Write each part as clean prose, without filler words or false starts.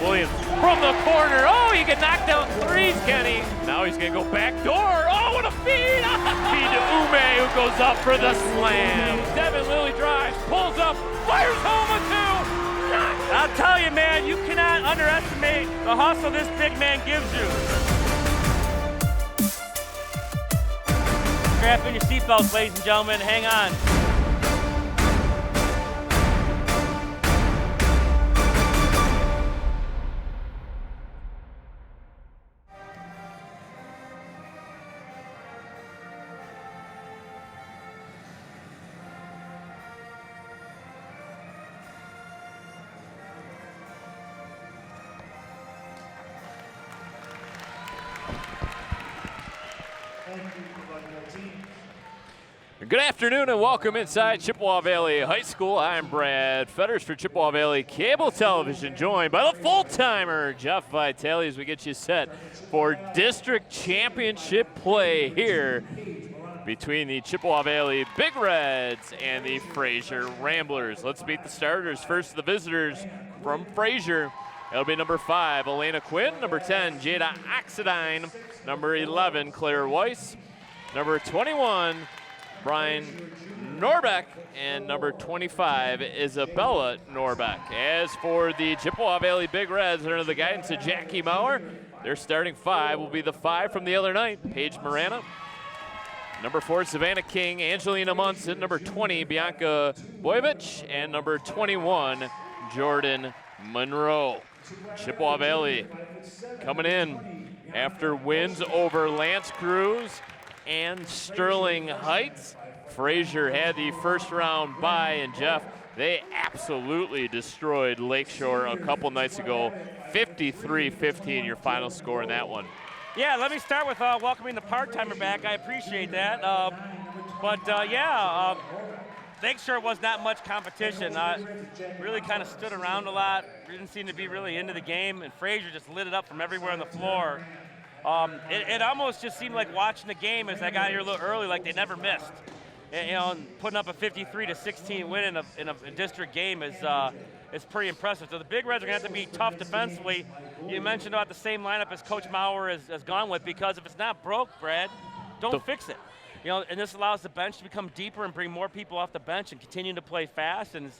Williams from the corner. Oh, he can knock down threes, Kenny. Now he's going to go back door. Oh, what a feed. Feed to Ume, who goes up for the slam. Devin Lilly drives, pulls up, fires home a two. I'll tell you, man, you cannot underestimate the hustle this big man gives you. Strap in your seatbelts, ladies and gentlemen. Hang on. Good afternoon and welcome inside Chippewa Valley High School. I'm Brad Fetters for Chippewa Valley Cable Television, joined by the full-timer Jeff Vitale as we get you set for district championship play here between the Chippewa Valley Big Reds and the Fraser Ramblers. Let's meet the starters. First, the visitors from Fraser. It'll be number 5, Elena Quinn, number 10, Jada Oxidine, number 11, Claire Weiss, number 21, Brian Norbeck, and number 25, Isabella Norbeck. As for the Chippewa Valley Big Reds, under the guidance of Jackie Maurer, their starting 5 will be the 5 from the other night, Paige Marana, number 4, Savannah King, Angelina Munson, number 20, Bianca Boyevich, and number 21, Jordan Monroe. Chippewa Valley coming in after wins over Lance Cruz and Sterling Heights. Fraser had the first round bye, and Jeff, they absolutely destroyed Lakeshore a couple nights ago. 53-15 your final score in that one. Yeah, let me start with welcoming the part-timer back. I appreciate that. Lakeshore was not much competition. Really kind of stood around a lot. Didn't seem to be really into the game, and Fraser just lit it up from everywhere on the floor. It almost just seemed like watching the game as I got here a little early, like they never missed. And putting up a 53-16 win in a district game is pretty impressive. So the Big Reds are going to have to be tough defensively. You mentioned about the same lineup as Coach Maurer has gone with, because if it's not broke, Brad, don't fix it. And this allows the bench to become deeper and bring more people off the bench and continue to play fast. And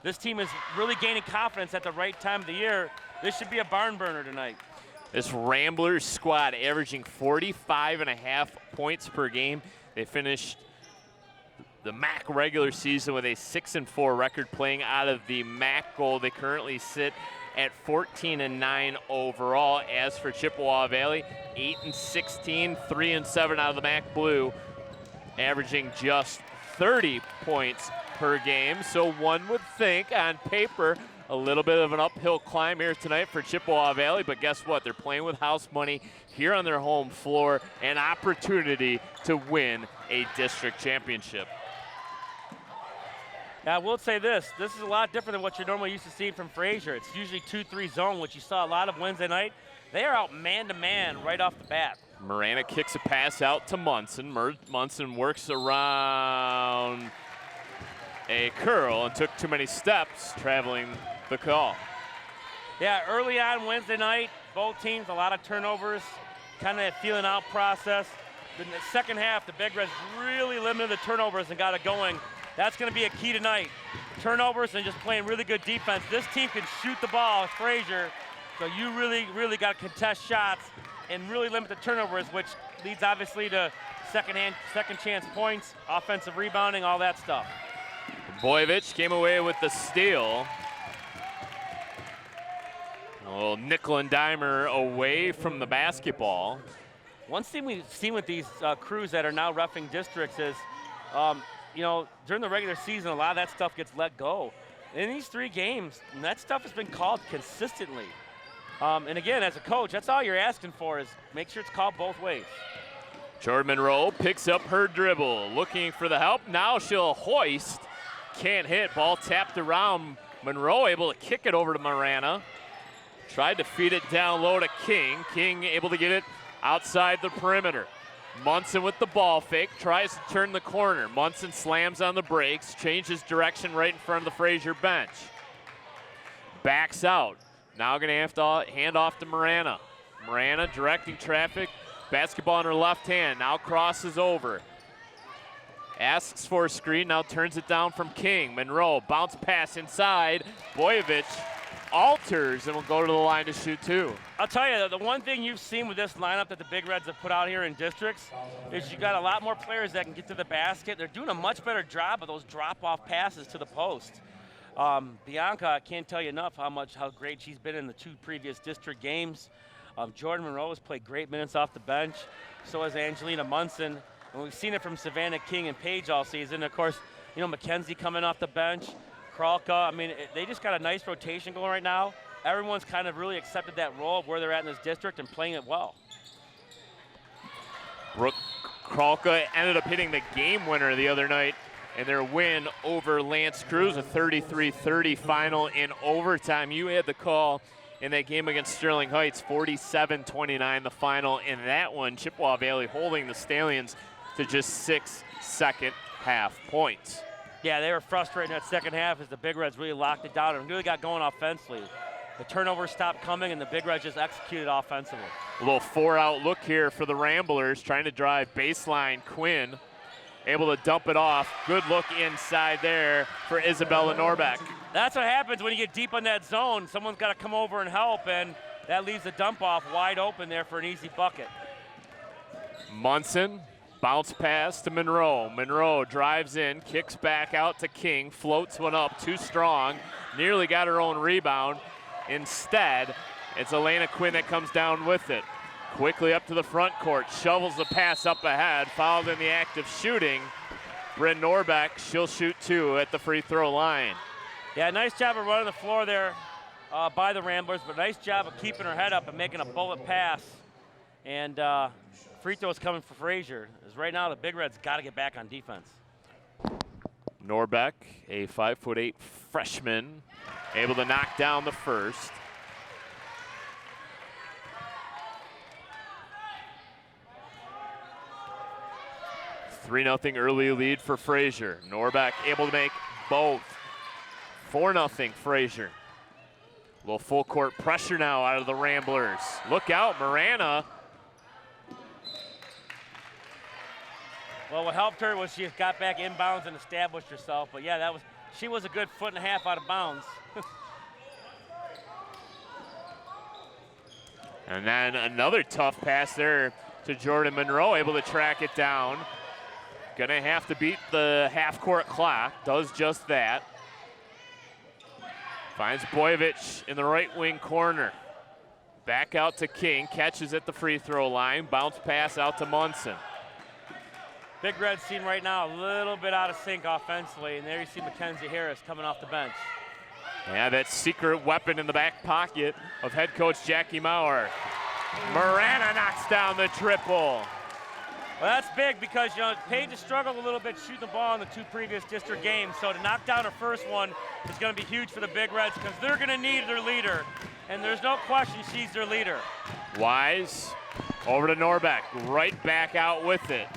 this team is really gaining confidence at the right time of the year. This should be a barn burner tonight. This Ramblers squad averaging 45.5 points per game. They finished the MAC regular season with a 6-4 record, playing out of the MAC goal. They currently sit at 14-9 overall. As for Chippewa Valley, 8-16, 3-7 out of the MAC Blue, averaging just 30 points per game. So one would think on paper a little bit of an uphill climb here tonight for Chippewa Valley, but guess what? They're playing with house money here on their home floor, an opportunity to win a district championship. Now, I will say this is a lot different than what you're normally used to seeing from Fraser. It's usually 2-3 zone, which you saw a lot of Wednesday night. They are out man-to-man right off the bat. Marana kicks a pass out to Munson. Munson works around a curl and took too many steps, traveling the call. Yeah, early on Wednesday night, both teams, a lot of turnovers, kind of feeling out process. In the second half, the Big Reds really limited the turnovers and got it going. That's going to be a key tonight. Turnovers and just playing really good defense. This team can shoot the ball with Fraser, so you really, really got to contest shots and really limit the turnovers, which leads obviously to second chance points, offensive rebounding, all that stuff. Boyevich came away with the steal. A little nickel and dimer away from the basketball. One thing we've seen with these crews that are now roughing districts is, during the regular season, a lot of that stuff gets let go. In these 3 games, that stuff has been called consistently. And again, as a coach, that's all you're asking for, is make sure it's called both ways. Jordan Monroe picks up her dribble, looking for the help. Now she'll hoist. Can't hit. Ball tapped around. Monroe able to kick it over to Marana. Tried to feed it down low to King. King able to get it outside the perimeter. Munson with the ball fake, tries to turn the corner. Munson slams on the brakes, changes direction right in front of the Fraser bench. Backs out, Now going to have to hand off to Marana. Marana directing traffic. Basketball in her left hand. Now crosses over. Asks for a screen. Now turns it down from King. Monroe. Bounce pass inside. Boyevich alters and will go to the line to shoot two. I'll tell you, the one thing you've seen with this lineup that the Big Reds have put out here in districts is you got a lot more players that can get to the basket. They're doing a much better job of those drop-off passes to the post. Bianca, I can't tell you enough how great she's been in the 2 previous district games. Jordan Monroe has played great minutes off the bench. So has Angelina Munson. And we've seen it from Savannah King and Page all season. Of course, you know, Mackenzie coming off the bench. Kralka, I mean, they just got a nice rotation going right now. Everyone's kind of really accepted that role of where they're at in this district and playing it well. Brooke Kralka ended up hitting the game winner the other night in their win over Lance Cruz, a 33-30 final in overtime. You had the call in that game against Sterling Heights, 47-29 the final in that one. Chippewa Valley holding the Stallions to just 6 second half points. Yeah, they were frustrated in that second half as the Big Reds really locked it down and really got going offensively. The turnovers stopped coming and the Big Reds just executed offensively. A little 4-out look here for the Ramblers, trying to drive baseline. Quinn able to dump it off. Good look inside there for Isabella Norbeck. That's what happens when you get deep in that zone. Someone's got to come over and help, and that leaves the dump off wide open there for an easy bucket. Munson, bounce pass to Monroe. Monroe drives in, kicks back out to King, floats one up, too strong, nearly got her own rebound. Instead, it's Elena Quinn that comes down with it. Quickly up to the front court, shovels the pass up ahead, fouled in the act of shooting. Bryn Norbeck, she'll shoot 2 at the free throw line. Yeah, nice job of running the floor there by the Ramblers, but nice job of keeping her head up and making a bullet pass. And free throws coming for Fraser. As right now, the Big Reds got to get back on defense. Norbeck, a 5'8" freshman, able to knock down the first. A 3-0 early lead for Fraser. Norbeck able to make both. 4-0 Fraser. A little full court pressure now out of the Ramblers. Look out, Marana. Well, what helped her was she got back inbounds and established herself. But yeah, she was a good 1.5 feet out of bounds. And then another tough pass there to Jordan Monroe, able to track it down. Gonna have to beat the half-court clock, does just that. Finds Boyevich in the right wing corner. Back out to King, catches at the free throw line, bounce pass out to Munson. Big Red team right now a little bit out of sync offensively, and there you see Mackenzie Harris coming off the bench. Yeah, that secret weapon in the back pocket of head coach Jackie Maurer. Marana knocks down the triple. Well, that's big because, you know, Page has struggled a little bit shooting the ball in the 2 previous district games, so to knock down her first one is going to be huge for the Big Reds because they're going to need their leader, and there's no question she's their leader. Wise over to Norbeck, right back out with it.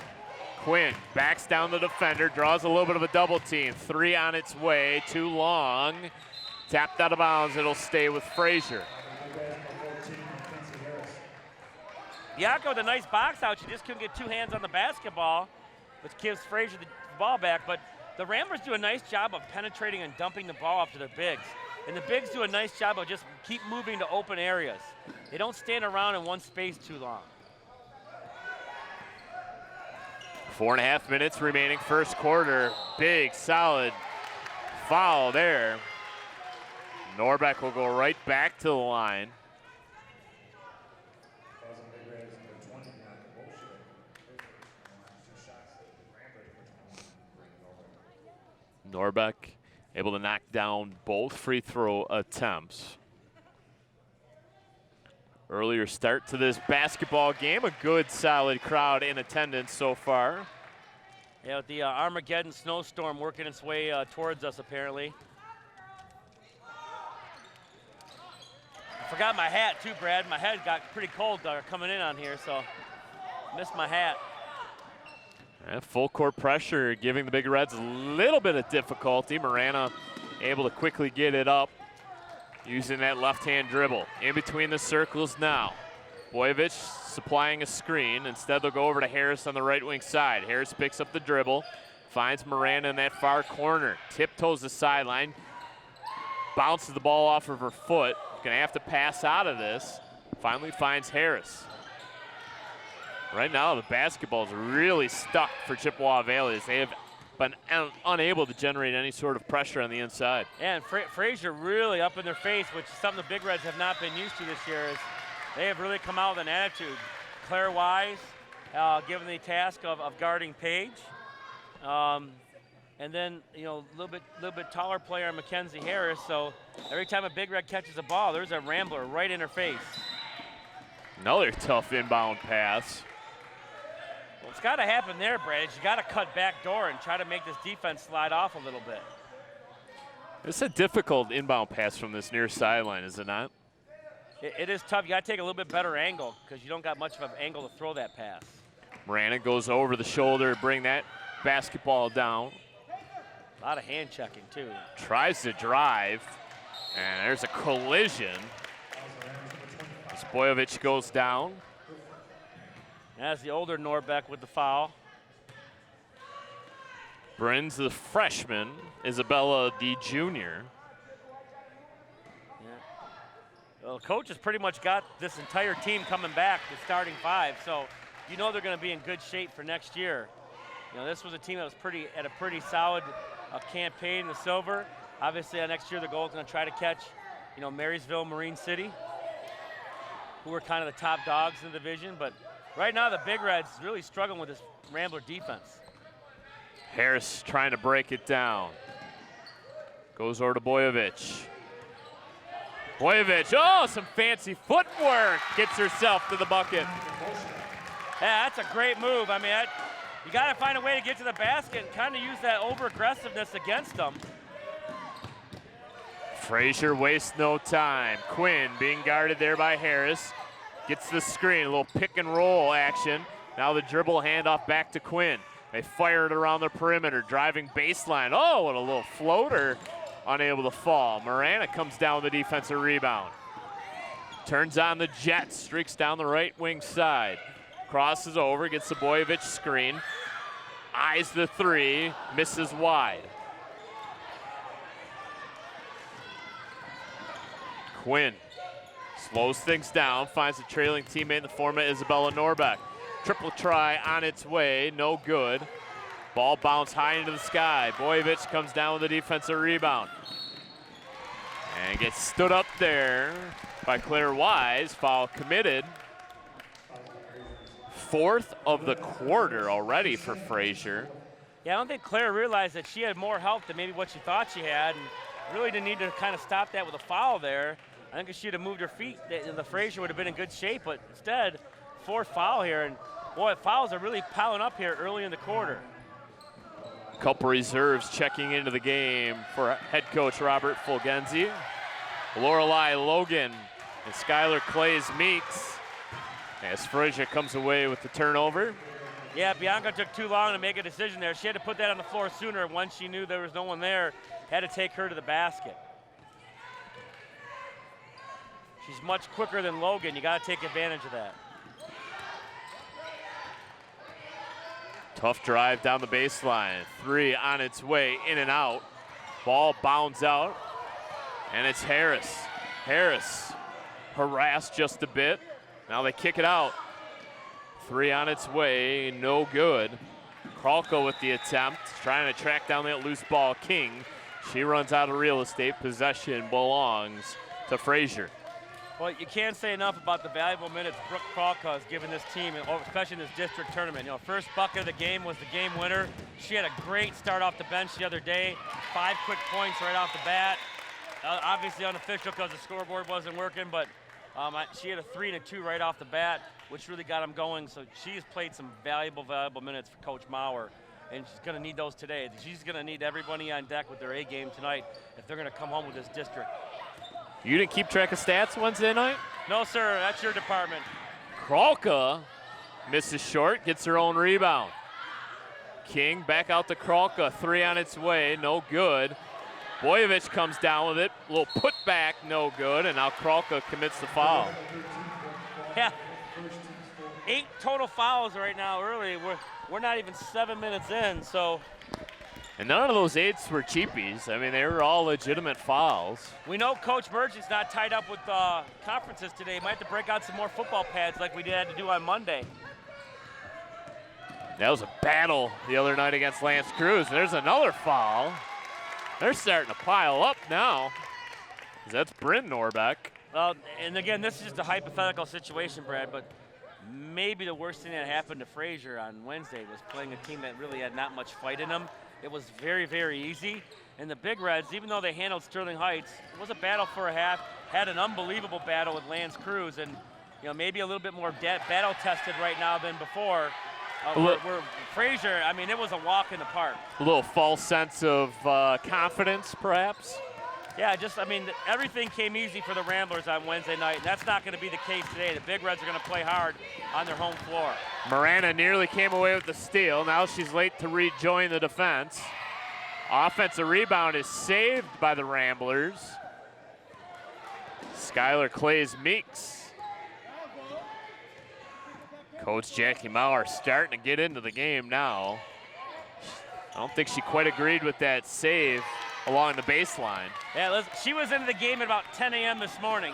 Quinn backs down the defender, draws a little bit of a double team. 3 on its way, too long. Tapped out of bounds, it'll stay with Fraser. Bianca with a nice box out. She just couldn't get 2 hands on the basketball, which gives Fraser the ball back. But the Ramblers do a nice job of penetrating and dumping the ball off to their bigs. And the bigs do a nice job of just keep moving to open areas. They don't stand around in one space too long. 4.5 minutes remaining first quarter. Big, solid foul there. Norbeck will go right back to the line. Norbeck able to knock down both free throw attempts. Earlier start to this basketball game. A good, solid crowd in attendance so far. Yeah, with the Armageddon snowstorm working its way towards us, apparently. I forgot my hat, too, Brad. My head got pretty cold coming in on here, so missed my hat. And full court pressure giving the Big Reds a little bit of difficulty. Marana able to quickly get it up. using that left-hand dribble. In between the circles now. Boyovich supplying a screen. Instead, they'll go over to Harris on the right wing side. Harris picks up the dribble, finds Miranda in that far corner, tiptoes the sideline, bounces the ball off of her foot. Gonna have to pass out of this. Finally finds Harris. Right now, the basketball's really stuck for Chippewa Valley as they have been unable to generate any sort of pressure on the inside. Yeah, and Fraser really up in their face, which is something the Big Reds have not been used to this year. Is they have really come out with an attitude. Claire Wise given the task of guarding Paige. And then, you know, a little bit taller player, Mackenzie Harris. So every time a Big Red catches a ball, there's a rambler right in her face. Another tough inbound pass. Well, it's got to happen there, Brad. You got to cut back door and try to make this defense slide off a little bit. It's a difficult inbound pass from this near sideline, is it not? It is tough. You got to take a little bit better angle because you don't got much of an angle to throw that pass. Miranda goes over the shoulder, bring that basketball down. A lot of hand checking, too. Tries to drive, and there's a collision as Boyovich goes down. As the older Norbeck with the foul. Brins, the freshman, Isabella, the junior. Well, the coach has pretty much got this entire team coming back, the starting five, so you know they're going to be in good shape for next year. You know, this was a team that was at a pretty solid campaign in the silver. Obviously, next year the goal is going to try to catch, you know, Marysville, Marine City, who are kind of the top dogs in the division. But right now, the Big Reds really struggling with this Rambler defense. Harris trying to break it down. Goes over to Boyovich. Boyovich, oh, some fancy footwork. Gets herself to the bucket. Yeah, that's a great move. I mean, you got to find a way to get to the basket and kind of use that over-aggressiveness against them. Fraser wastes no time. Quinn being guarded there by Harris. Gets the screen, a little pick and roll action. Now the dribble handoff back to Quinn. They fire it around the perimeter, driving baseline. Oh, what a little floater. Unable to fall. Miranda comes down with the defensive rebound. Turns on the jet, streaks down the right wing side. Crosses over, gets the Boyovich screen. Eyes the three, misses wide. Quinn slows things down, finds a trailing teammate in the form of Isabella Norbeck. Triple try on its way, no good. Ball bounced high into the sky. Boyovich comes down with a defensive rebound. And gets stood up there by Claire Wise. Foul committed. Fourth of the quarter already for Fraser. Yeah, I don't think Claire realized that she had more help than maybe what she thought she had, and really didn't need to kind of stop that with a foul there. I think if she'd have moved her feet, the Fraser would have been in good shape, but instead, fourth foul here, and boy, fouls are really piling up here early in the quarter. Couple reserves checking into the game for head coach Robert Fulgenzi. Lorelei Logan and Skylar Clays Meeks as Fraser comes away with the turnover. Yeah, Bianca took too long to make a decision there. She had to put that on the floor sooner once she knew there was no one there. Had to take her to the basket. She's much quicker than Logan. You got to take advantage of that. Tough drive down the baseline. Three on its way, in and out. Ball bounds out, and it's Harris. Harris harassed just a bit. Now they kick it out. Three on its way, no good. Kralka with the attempt, trying to track down that loose ball. King, she runs out of real estate. Possession belongs to Fraser. Well, you can't say enough about the valuable minutes Brooke Kralka has given this team, especially in this district tournament. You know, first bucket of the game was the game winner. She had a great start off the bench the other day. 5 quick points right off the bat. Obviously unofficial because the scoreboard wasn't working, but she had a 3 and a 2 right off the bat, which really got them going. So she's played some valuable minutes for Coach Maurer, and she's going to need those today. She's going to need everybody on deck with their A game tonight if they're going to come home with this district. You didn't keep track of stats Wednesday night? No, sir. That's your department. Kralka misses short, gets her own rebound. King back out to Kralka. 3 on its way, no good. Boyevich comes down with it. A little putback, no good, and now Kralka commits the foul. Yeah. 8 total fouls right now early. We're not even 7 minutes in, so. And none of those 8s were cheapies. I mean, they were all legitimate fouls. We know Coach Merchant's not tied up with conferences today. He might have to break out some more football pads like we had to do on Monday. That was a battle the other night against Lance Cruz. There's another foul. They're starting to pile up now. That's Bryn Norbeck. And again, this is just a hypothetical situation, Brad, but maybe the worst thing that happened to Fraser on Wednesday was playing a team that really had not much fight in them. It was very, very easy. And the Big Reds, even though they handled Sterling Heights, it was a battle for a half, had an unbelievable battle with Lance Cruz, and maybe a little bit more battle tested right now than before. Where Fraser, I mean, it was a walk in the park. A little false sense of confidence, perhaps? Yeah, everything came easy for the Ramblers on Wednesday night, and that's not going to be the case today. The Big Reds are going to play hard on their home floor. Marana nearly came away with the steal. Now she's late to rejoin the defense. Offensive rebound is saved by the Ramblers. Skylar Clays Meeks. Coach Jackie Mauer starting to get into the game now. I don't think she quite agreed with that save along the baseline. Yeah, she was into the game at about 10 a.m. this morning.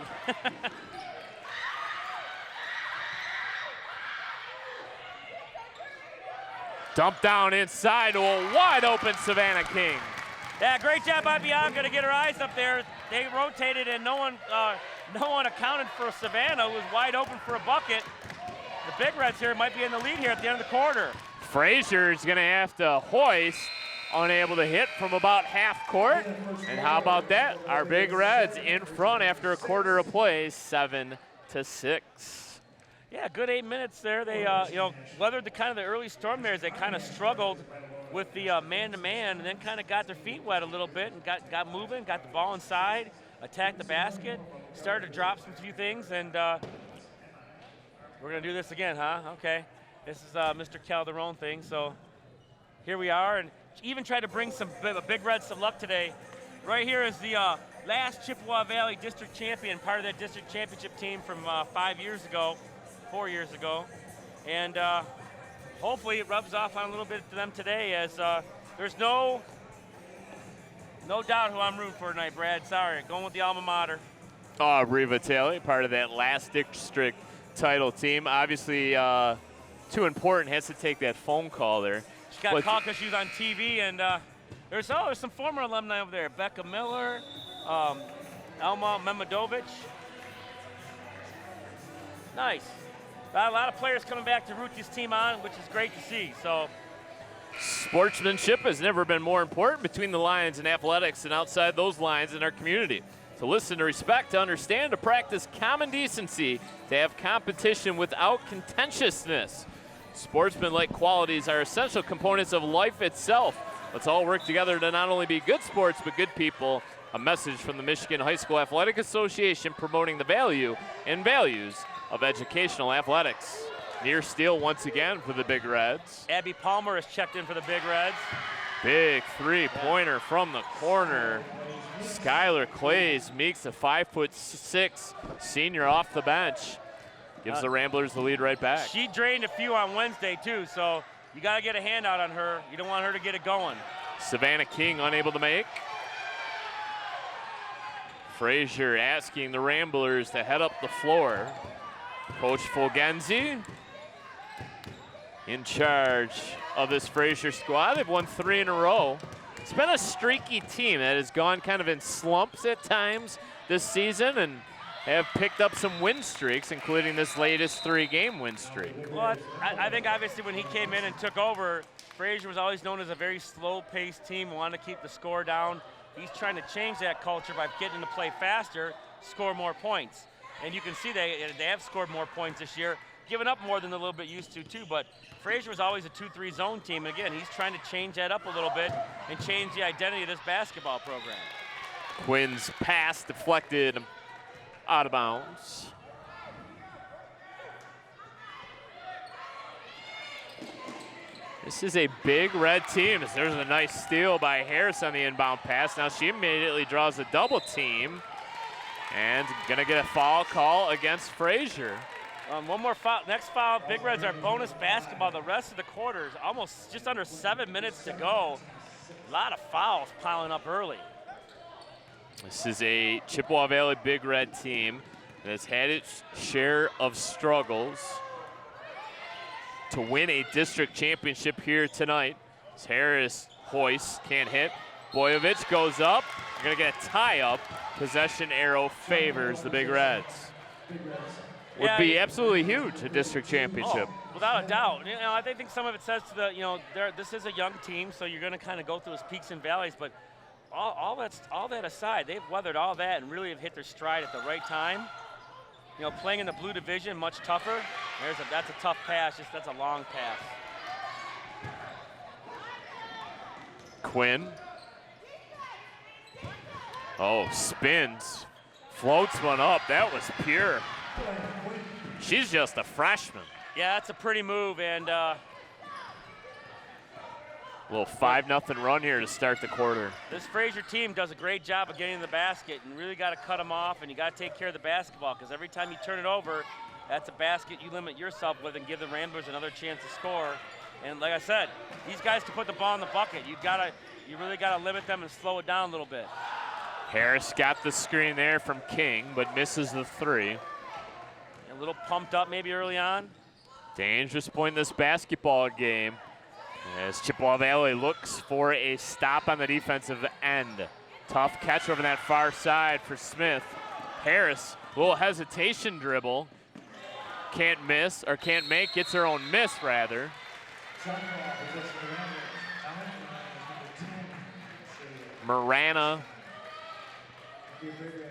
Dump down inside to a wide open Savannah King. Yeah, great job by Bianca to get her eyes up there. They rotated and no one accounted for Savannah, who was wide open for a bucket. The Big Reds here might be in the lead here at the end of the quarter. Fraser's gonna have to hoist, unable to hit from about half court. And how about that? Our Big Reds in front after a quarter of play, 7-6. Yeah, good 8 minutes there. They weathered the early storm there as they kind of struggled with the man-to-man, and then kind of got their feet wet a little bit and got moving, got the ball inside, attacked the basket, started to drop some few things, and we're going to do this again, huh? Okay. This is Mr. Calderon thing. So here we are, and even tried to bring some Big Reds some luck today. Right here is the last Chippewa Valley district champion, part of that district championship team from 4 years ago. And hopefully it rubs off on a little bit to them today, as there's no doubt who I'm rooting for tonight, Brad. Sorry, going with the alma mater. Reva Taylor, part of that last district title team. Obviously, too important, has to take that phone call there. She got called because she was on TV, and there's some former alumni over there. Becca Miller, Elma Memadovich. Nice. A lot of players coming back to root this team on, which is great to see. So, sportsmanship has never been more important between the lines and athletics and outside those lines in our community. To listen, to respect, to understand, to practice common decency, to have competition without contentiousness. Sportsman-like qualities are essential components of life itself. Let's all work together to not only be good sports, but good people. A message from the Michigan High School Athletic Association promoting the value and values of educational athletics. Near steal once again for the Big Reds. Abby Palmer has checked in for the Big Reds. Big three-pointer from the corner. Skylar Clays makes a 5'6" senior off the bench. Gives the Ramblers the lead right back. She drained a few on Wednesday too, so you got to get a handout on her. You don't want her to get it going. Savannah King unable to make. Fraser asking the Ramblers to head up the floor. Coach Fulgenzi in charge of this Fraser squad. They've won 3 in a row. It's been a streaky team that has gone kind of in slumps at times this season and have picked up some win streaks, including this latest 3-game win streak. Well, I think obviously when he came in and took over, Fraser was always known as a very slow-paced team, wanted to keep the score down. He's trying to change that culture by getting to play faster, score more points. And you can see they have scored more points this year, given up more than they're a little bit used to too, but Fraser was always a 2-3 zone team. And again, he's trying to change that up a little bit and change the identity of this basketball program. Quinn's pass deflected out of bounds. This is a big red team. There's a nice steal by Harris on the inbound pass. Now she immediately draws a double team and gonna get a foul call against Fraser. One more foul. Next foul, Big Reds are bonus basketball. The rest of the quarters, almost just under 7 minutes to go. A lot of fouls piling up early. This is a Chippewa Valley Big Red team that has had its share of struggles to win a district championship here tonight. As Harris hoists, can't hit. Boyovich goes up. We're gonna get a tie-up. Possession arrow favors the Big Reds. Would be absolutely huge, a district championship. Oh, without a doubt. You know, I think some of it says to the, this is a young team, so you're going to kind of go through those peaks and valleys. But all that aside, they've weathered all that and really have hit their stride at the right time. You know, playing in the blue division, much tougher. That's a tough pass. That's a long pass. Quinn. Oh, spins. Floats one up. That was pure. She's just a freshman. Yeah, that's a pretty move, and little 5-0 run here to start the quarter. This Fraser team does a great job of getting to the basket, and really got to cut them off, and you got to take care of the basketball, because every time you turn it over, that's a basket you limit yourself with and give the Ramblers another chance to score. And like I said, these guys can put the ball in the bucket. You really got to limit them and slow it down a little bit. Harris got the screen there from King, but misses the three. A little pumped up maybe early on. Dangerous point in this basketball game as Chippewa Valley looks for a stop on the defensive end. Tough catch over that far side for Smith. Harris, a little hesitation dribble. Can't miss, or can't make, gets her own miss rather. Marana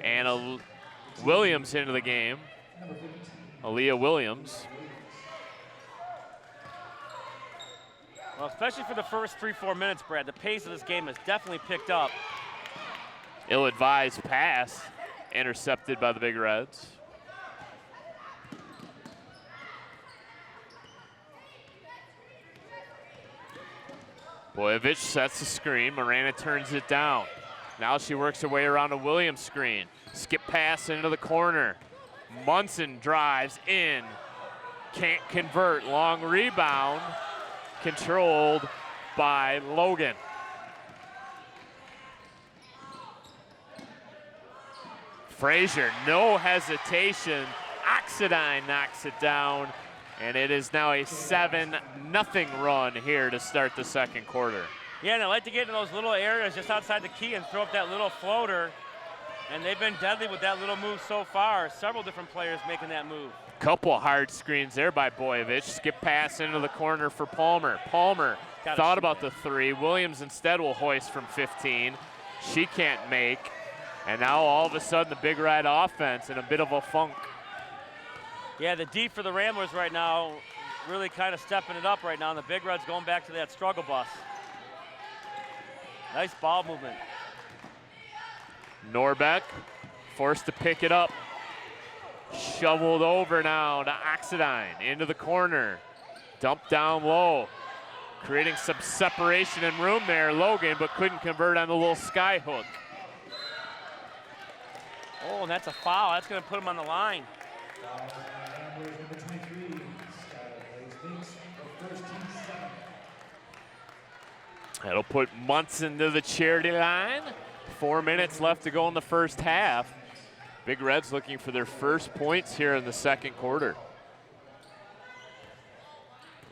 and Williams into the game. Aaliyah Williams. Well, especially for the first 3-4 minutes, Brad, the pace of this game has definitely picked up. Ill-advised pass, intercepted by the Big Reds. Boyovich sets the screen. Marana turns it down. Now she works her way around a Williams screen. Skip pass into the corner. Munson drives in. Can't convert. Long rebound. Controlled by Logan. Fraser, no hesitation. Oxidine knocks it down. And it is now a 7-0 run here to start the second quarter. Yeah, and they like to get into those little areas just outside the key and throw up that little floater. And they've been deadly with that little move so far. Several different players making that move. Couple hard screens there by Boyovich. Skip pass into the corner for Palmer. Palmer thought about the three. Williams instead will hoist from 15. She can't make. And now all of a sudden the Big Red offense in a bit of a funk. Yeah, the deep for the Ramblers right now, really kind of stepping it up right now. And the Big Red's going back to that struggle bus. Nice ball movement. Norbeck forced to pick it up. Shoveled over now to Oxidine into the corner. Dumped down low. Creating some separation and room there, Logan, but couldn't convert on the little sky hook. Oh, and that's a foul. That's going to put him on the line. That'll put Munson to the charity line. 4 minutes left to go in the first half. Big Reds looking for their first points here in the second quarter.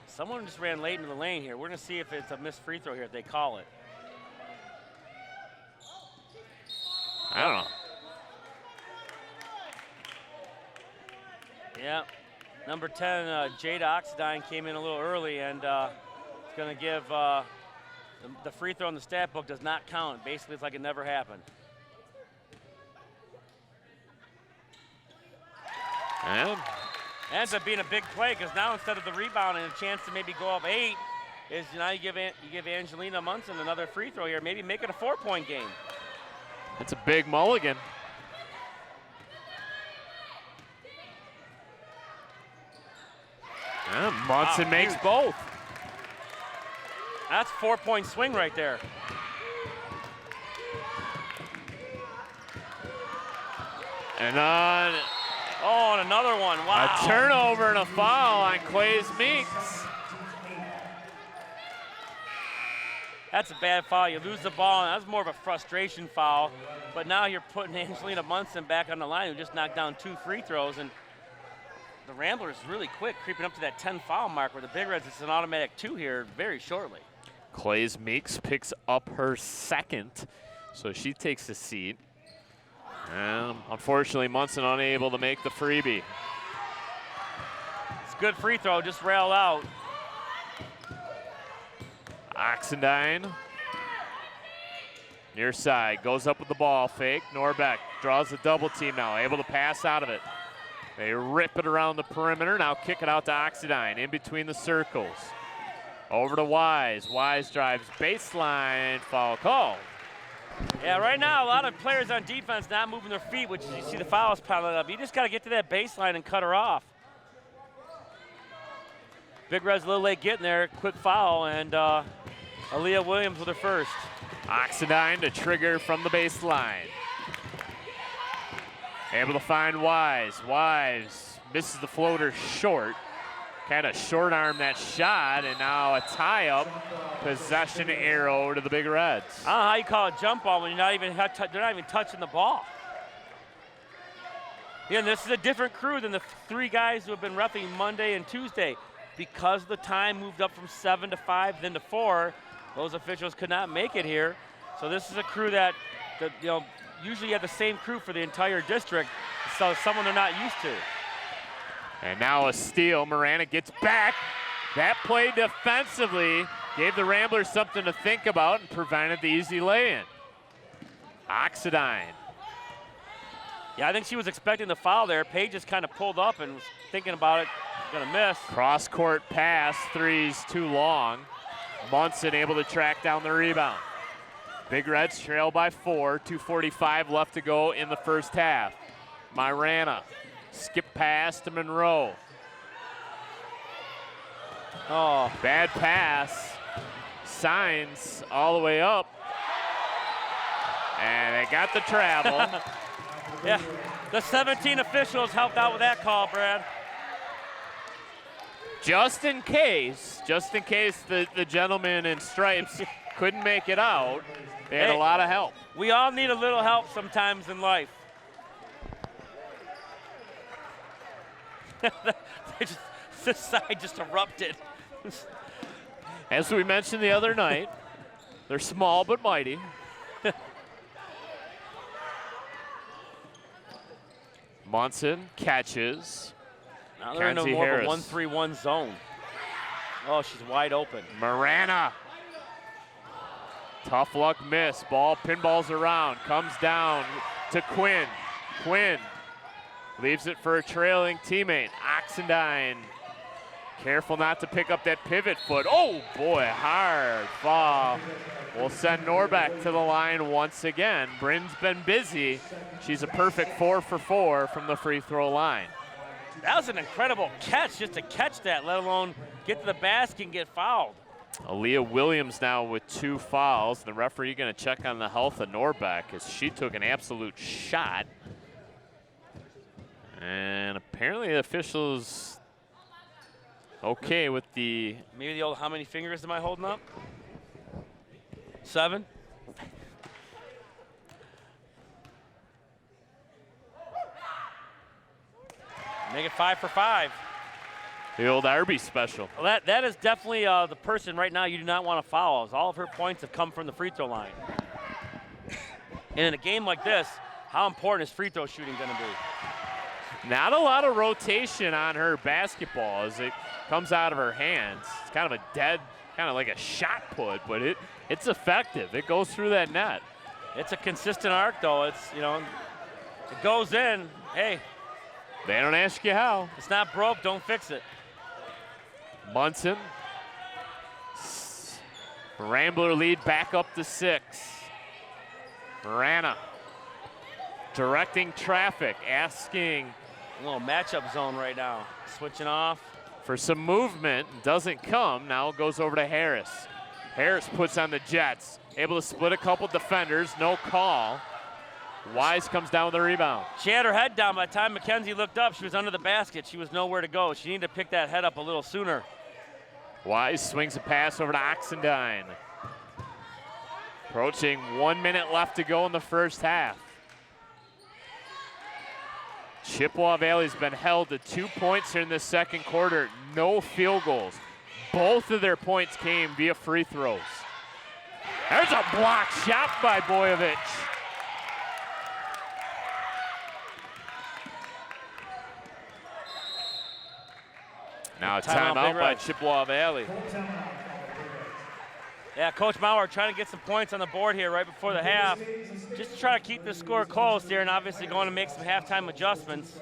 Someone just ran late into the lane here. We're going to see if it's a missed free throw here, if they call it. I don't know. Yeah. Number 10, Jada Oxidine came in a little early, and it's going to give the free throw in the stat book does not count. Basically, it's like it never happened. And ends up being a big play because now instead of the rebound and a chance to maybe go up 8, is now you give Angelina Munson another free throw here. Maybe make it a 4-point game. it's a big mulligan. And Munson makes both. That's a 4-point swing right there. And on. Oh, and another one. Wow. A turnover and a foul on Clays Meeks. That's a bad foul. You lose the ball, and that was more of a frustration foul. But now you're putting Angelina Munson back on the line, who just knocked down 2 free throws. And the Ramblers really quick, creeping up to that 10 foul mark, where the Big Reds, it's an automatic 2 here very shortly. Clays Meeks picks up her second, so she takes a seat. And unfortunately, Munson unable to make the freebie. It's a good free throw, just railed out. Oxendine, near side, goes up with the ball, fake. Norbeck draws the double team now, able to pass out of it. They rip it around the perimeter, now kick it out to Oxendine, in between the circles. Over to Wise, Wise drives baseline, foul called. Yeah, right now, a lot of players on defense not moving their feet, which is, you see the fouls piling up. You just got to get to that baseline and cut her off. Big Red's a little late getting there, quick foul, and Aaliyah Williams with her first. Oxendine to trigger from the baseline. Able to find Wise. Wise misses the floater short. Kind of short arm that shot, and now a tie-up possession arrow to the Big Reds. I don't know how you call a jump ball when you're not even they're not even touching the ball. Yeah, this is a different crew than the 3 guys who have been reffing Monday and Tuesday. Because the time moved up from 7 to 5, then to 4, those officials could not make it here. So this is a crew that usually you have the same crew for the entire district, so someone they're not used to. And now a steal. Marana gets back. That play defensively gave the Ramblers something to think about and prevented the easy lay-in. Oxendine. Yeah, I think she was expecting the foul there. Paige just kind of pulled up and was thinking about it. Gonna miss. Cross-court pass, three's too long. Munson able to track down the rebound. Big Reds trail by 4, 2:45 left to go in the first half. Marana, skip pass to Monroe. Oh, bad pass. Signs all the way up. And they got the travel. Yeah, the 17 officials helped out with that call, Brad. Just in case the gentleman in stripes couldn't make it out, they had a lot of help. We all need a little help sometimes in life. This side just erupted. As we mentioned the other night, they're small but mighty. Munson catches. Now they're in a more of a 1-3-1 zone. Oh, she's wide open. Marana. Tough luck miss. Ball pinballs around. Comes down to Quinn. Quinn leaves it for a trailing teammate. Oxendine. Careful not to pick up that pivot foot. Oh, boy, hard fall. We'll send Norbeck to the line once again. Bryn's been busy. She's a perfect 4 for 4 from the free throw line. That was an incredible catch, just to catch that, let alone get to the basket and get fouled. Aaliyah Williams now with 2 fouls. The referee going to check on the health of Norbeck as she took an absolute shot. And apparently the officials okay with the... Maybe the old, how many fingers am I holding up? 7? Make it 5 for 5. The old Arby special. Well, that is definitely the person right now you do not want to foul. All of her points have come from the free throw line. And in a game like this, how important is free throw shooting going to be? Not a lot of rotation on her basketball as it comes out of her hands. It's kind of a dead, kind of like a shot put, but it's effective. It goes through that net. It's a consistent arc, though. It's, it goes in. Hey. They don't ask you how. It's not broke, don't fix it. Munson. Rambler lead back up to 6. Marana directing traffic, asking. A little matchup zone right now. Switching off. For some movement, doesn't come. Now it goes over to Harris. Harris puts on the Jets. Able to split a couple defenders, no call. Wise comes down with the rebound. She had her head down. By the time Mackenzie looked up, she was under the basket. She was nowhere to go. She needed to pick that head up a little sooner. Wise swings a pass over to Oxendine. Approaching 1 minute left to go in the first half. Chippewa Valley's been held to 2 points here in the second quarter. No field goals. Both of their points came via free throws. There's a block shot by Boyovich. Now a timeout by Chippewa Valley. Yeah, Coach Mauer trying to get some points on the board here right before the half. Just to try to keep the score close here and obviously going to make some halftime adjustments.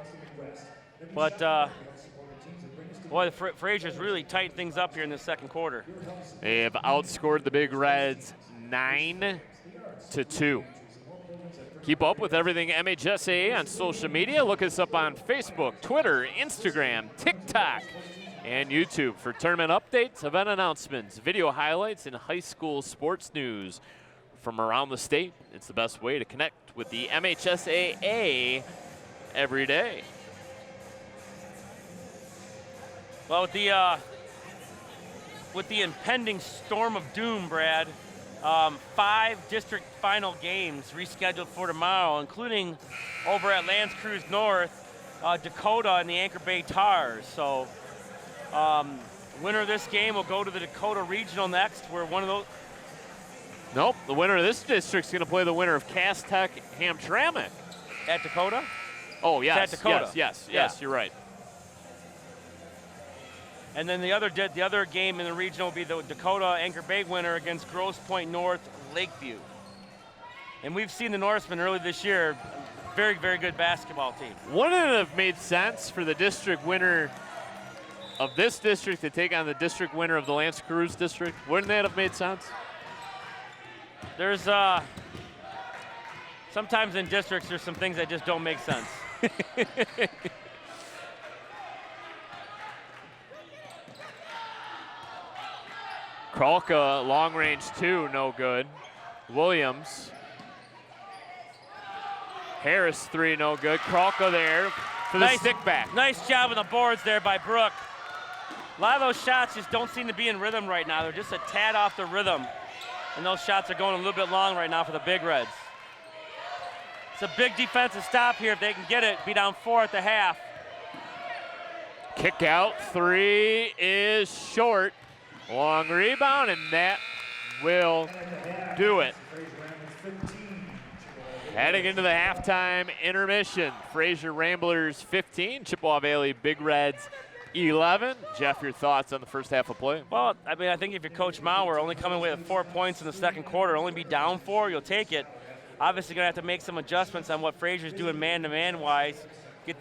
But, boy, the Fraser's really tightened things up here in the second quarter. They have outscored the Big Reds 9-2. Keep up with everything MHSAA on social media. Look us up on Facebook, Twitter, Instagram, TikTok, and YouTube for tournament updates, event announcements, video highlights, and high school sports news from around the state. It's the best way to connect with the MHSAA every day. Well, with the impending storm of doom, Brad, 5 district final games rescheduled for tomorrow, including over at L'Anse Creuse North, Dakota and the Anchor Bay Tars. So winner of this game will go to the Dakota Regional next. We're one of those. Nope, the winner of this district's going to play the winner of Cass Tech Hamtramck. At Dakota? Oh, yes, at Dakota. yes, you're right. And then the other game in the regional will be the Dakota Anchor Bay winner against Grosse Pointe North Lakeview. And we've seen the Norsemen early this year, very, very good basketball team. Wouldn't it have made sense for the district winner of this district to take on the district winner of the L'Anse Creuse district? Wouldn't that have made sense? There's sometimes in districts there's some things that just don't make sense. Kralka, long range 2, no good. Williams. Harris 3, no good. Kralka there for the stick back. Nice job on the boards there by Brooke. A lot of those shots just don't seem to be in rhythm right now. They're just a tad off the rhythm. And those shots are going a little bit long right now for the Big Reds. It's a big defensive stop here if they can get it. Be down 4 at the half. Kick out 3 is short. Long rebound, and that will do it. Heading into the halftime intermission, Fraser Ramblers 15, Chippewa Valley Big Reds 11. Jeff, your thoughts on the first half of play? Well, I mean, I think if you're Coach Mauer, only coming away with 4 points in the second quarter, only be down 4, you'll take it. Obviously going to have to make some adjustments on what Fraser's doing man-to-man wise, get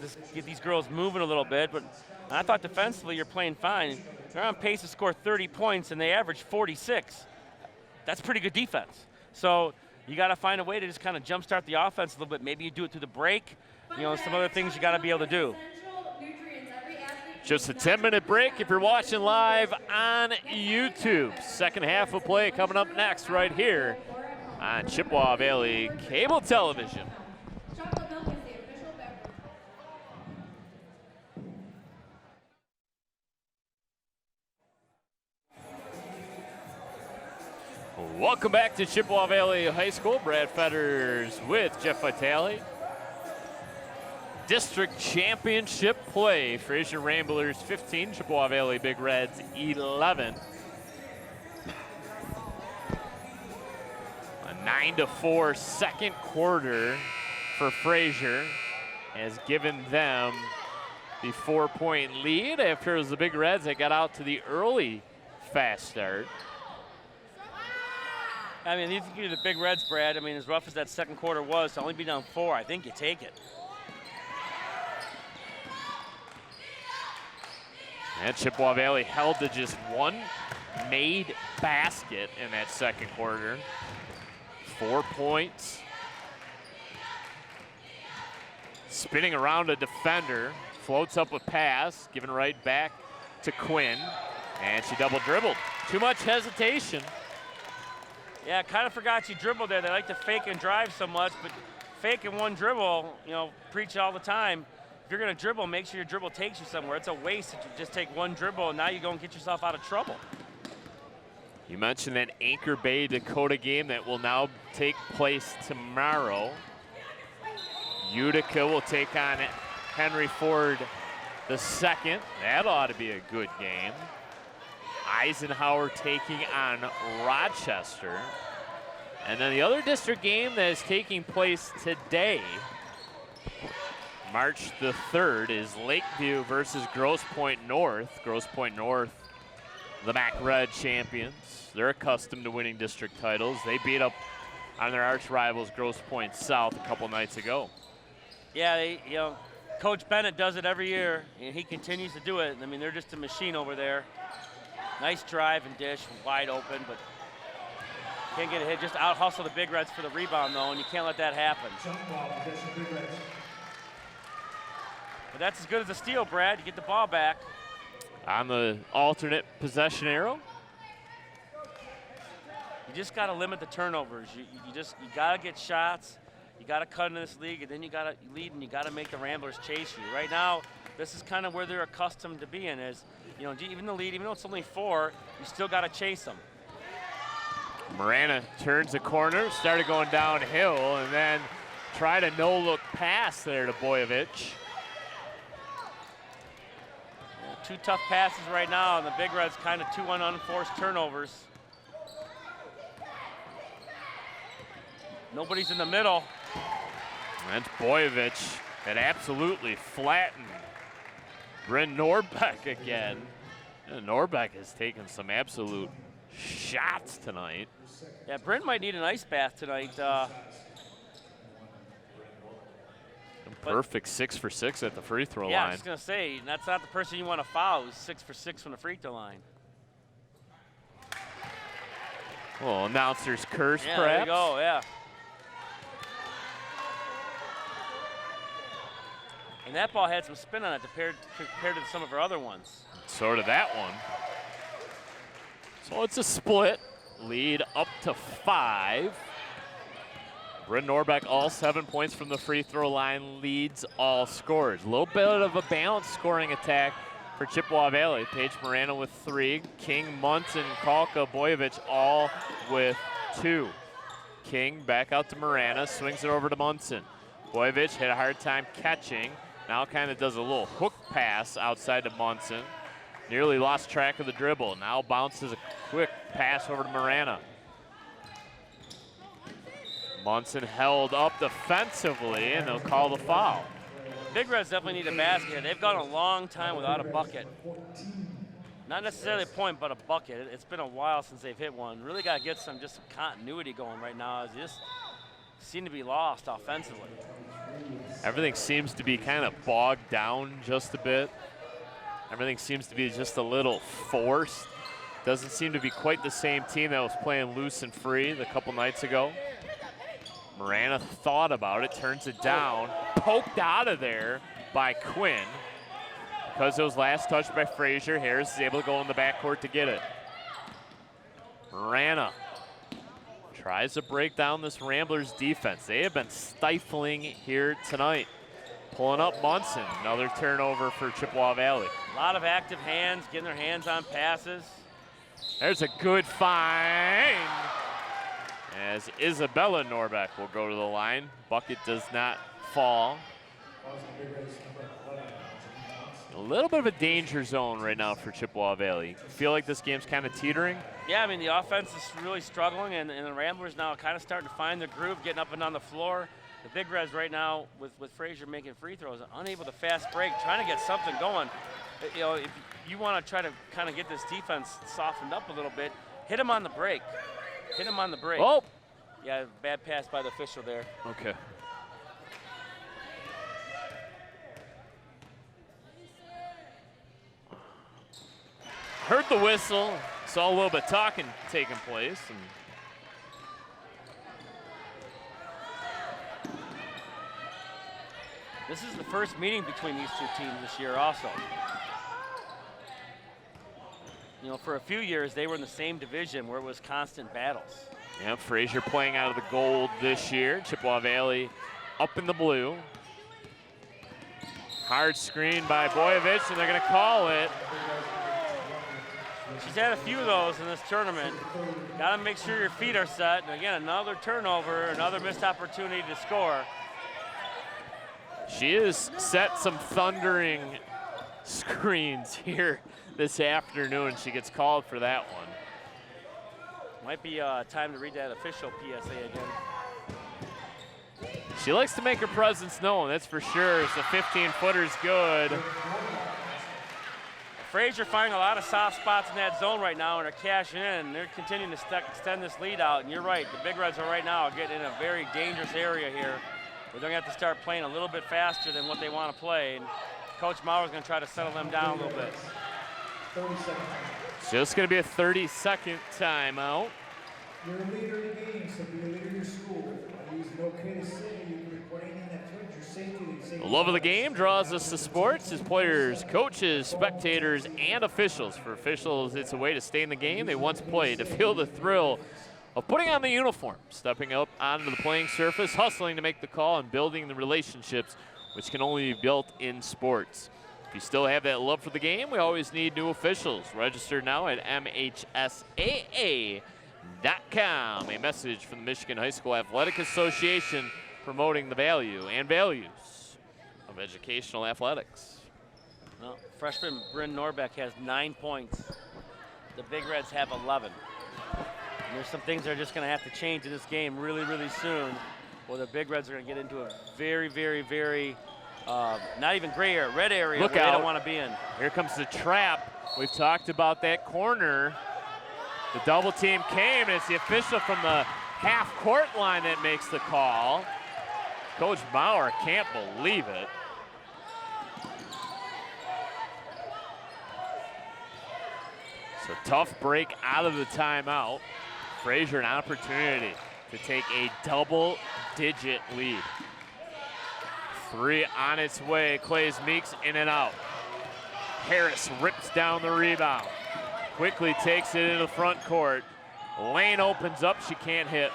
these girls moving a little bit. But I thought defensively you're playing fine. They're on pace to score 30 points, and they average 46. That's pretty good defense. So you got to find a way to just kind of jumpstart the offense a little bit. Maybe you do it through the break. You know, some other things you got to be able to do. Just a 10-minute break if you're watching live on YouTube. Second half of play coming up next right here on Chippewa Valley Cable Television. Welcome back to Chippewa Valley High School. Brad Fetters with Jeff Vitale. District championship play. Fraser Ramblers 15, Chippewa Valley Big Reds 11. A 9-4 second quarter for Fraser has given them the 4-point lead after it was the Big Reds that got out to the early fast start. I mean, you think you're the Big Reds, Brad. I mean, as rough as that second quarter was, to only be down 4, I think you take it. And Chippewa Valley held to just 1 made basket in that second quarter. 4 points. Spinning around a defender, floats up a pass, given right back to Quinn, and she double dribbled. Too much hesitation. Yeah, kind of forgot you dribbled there. They like to fake and drive so much, but fake in one dribble, you know, preach all the time. If you're going to dribble, make sure your dribble takes you somewhere. It's a waste if you just take one dribble and now you go and get yourself out of trouble. You mentioned that Anchor Bay Dakota game that will now take place tomorrow. Utica will take on Henry Ford II. That ought to be a good game. Eisenhower taking on Rochester. And then the other district game that is taking place today, March the 3rd, is Lakeview versus Grosse Pointe North. Grosse Pointe North, the MAC Red champions. They're accustomed to winning district titles. They beat up on their arch rivals Grosse Pointe South a couple nights ago. Yeah, Coach Bennett does it every year, and he continues to do it. I mean, they're just a machine over there. Nice drive and dish, wide open, but can't get a hit. Just out hustle the Big Reds for the rebound, though, and you can't let that happen. But that's as good as a steal, Brad. You get the ball back. On the alternate possession arrow. You just got to limit the turnovers. You got to get shots. You got to cut in this league, and then you got to lead, and you got to make the Ramblers chase you. Right now, this is kind of where they're accustomed to being. Is even the lead, even though it's only 4, you still got to chase them. Marana turns the corner, started going downhill, and then tried a no-look pass there to Boyevich. Yeah, 2 tough passes right now, and the Big Reds kind of 2 unforced turnovers. Nobody's in the middle. That's Boyevich that absolutely flattened Bryn Norbeck again. And Norbeck has taken some absolute shots tonight. Yeah, Bryn might need an ice bath tonight. Perfect 6 for 6 at the free throw line. Yeah, I was going to say, that's not the person you want to foul who's 6 for 6 from the free throw line. Well, announcer's curse, yeah, perhaps. There you go, yeah. And that ball had some spin on it compared to some of our other ones. So did that one. So it's a split. Lead up to 5. Bryn Norbeck, all 7 points from the free throw line, leads all scorers. A little bit of a balanced scoring attack for Chippewa Valley. Paige Marana with 3. King, Munson, Kalka, Boyevich all with 2. King back out to Marana, swings it over to Munson. Boyevich had a hard time catching. Now kind of does a little hook pass outside to Munson. Nearly lost track of the dribble. Now bounces a quick pass over to Marana. Munson held up defensively, and they'll call the foul. Big Reds definitely need a basket here. They've gone a long time without a bucket. Not necessarily a point, but a bucket. It's been a while since they've hit one. Really got to get some continuity going right now, as they just seem to be lost offensively. Everything seems to be kind of bogged down just a bit. Everything seems to be just a little forced. Doesn't seem to be quite the same team that was playing loose and free a couple nights ago. Marana thought about it, turns it down, poked out of there by Quinn. Because it was last touched by Fraser, Harris is able to go in the backcourt to get it. Marana tries to break down this Ramblers defense. They have been stifling here tonight. Pulling up Munson, another turnover for Chippewa Valley. A lot of active hands, getting their hands on passes. There's a good find as Isabella Norbeck will go to the line. Bucket does not fall. A little bit of a danger zone right now for Chippewa Valley. Feel like this game's kind of teetering? Yeah, I mean, the offense is really struggling, and the Ramblers now kind of starting to find their groove, getting up and down the floor. The Big Reds right now, with Fraser making free throws, unable to fast break, trying to get something going. If you want to try to kind of get this defense softened up a little bit, hit him on the break. Hit him on the break. Oh! Yeah, bad pass by the official there. Okay. Heard the whistle, saw a little bit of talking taking place. And this is the first meeting between these two teams this year also. For a few years, they were in the same division where it was constant battles. Yeah, Fraser playing out of the gold this year. Chippewa Valley up in the blue. Hard screen by Boyovich, and they're going to call it. She's had a few of those in this tournament. Got to make sure your feet are set. And again, another turnover, another missed opportunity to score. She has set some thundering screens here this afternoon. She gets called for that one. Might be time to read that official PSA again. She likes to make her presence known, that's for sure. So 15-footer's good. Fraser finding a lot of soft spots in that zone right now, and they're cashing in. They're continuing to extend this lead out, and you're right, the Big Reds are right now getting in a very dangerous area here. We're going to have to start playing a little bit faster than what they want to play, and Coach Mauer's going to try to settle them down a little bit. It's just going to be a 30-second timeout. You're a leader in the game, so be a leader in your school. It's okay to say you can report anything that threatens your safety. The love of the game draws us to sports as players, coaches, spectators, and officials. For officials, it's a way to stay in the game they once played, to feel the thrill of putting on the uniform, stepping up onto the playing surface, hustling to make the call, and building the relationships which can only be built in sports. If you still have that love for the game, we always need new officials. Register now at MHSAA.com. A message from the Michigan High School Athletic Association promoting the value and values of educational athletics. Well, freshman Bryn Norbeck has 9 points. The Big Reds have 11. And there's some things that are just going to have to change in this game really, really soon, where the Big Reds are going to get into a very, very, very, not even gray area, red area Look where out. they don't want to be in. Here comes the trap. We've talked about that corner. The double team came, and it's the official from the half-court line that makes the call. Coach Bauer can't believe it. So tough break out of the timeout. Fraser an opportunity to take a double-digit lead. 3 on its way. Clays Meeks in and out. Harris rips down the rebound. Quickly takes it into the front court. Lane opens up, she can't hit.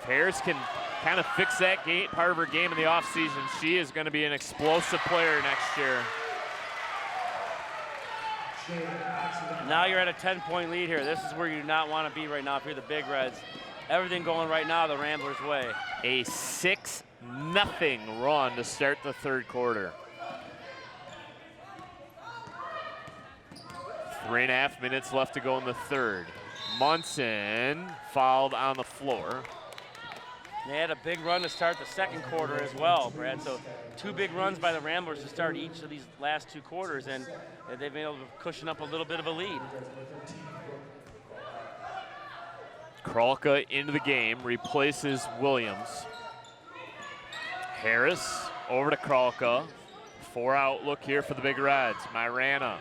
If Harris can kind of fix that part of her game in the offseason, she is going to be an explosive player next year. Now you're at a 10-point lead here. This is where you do not want to be right now if you're the Big Reds. Everything going right now the Ramblers' way. A 6-0 run to start the third quarter. 3.5 minutes left to go in the third. Munson fouled on the floor. They had a big run to start the second quarter as well, Brad. So 2 big runs by the Ramblers to start each of these last 2 quarters, and they've been able to cushion up a little bit of a lead. Kralka into the game, replaces Williams. Harris over to Kralka. 4-out look here for the Big Reds. Myrana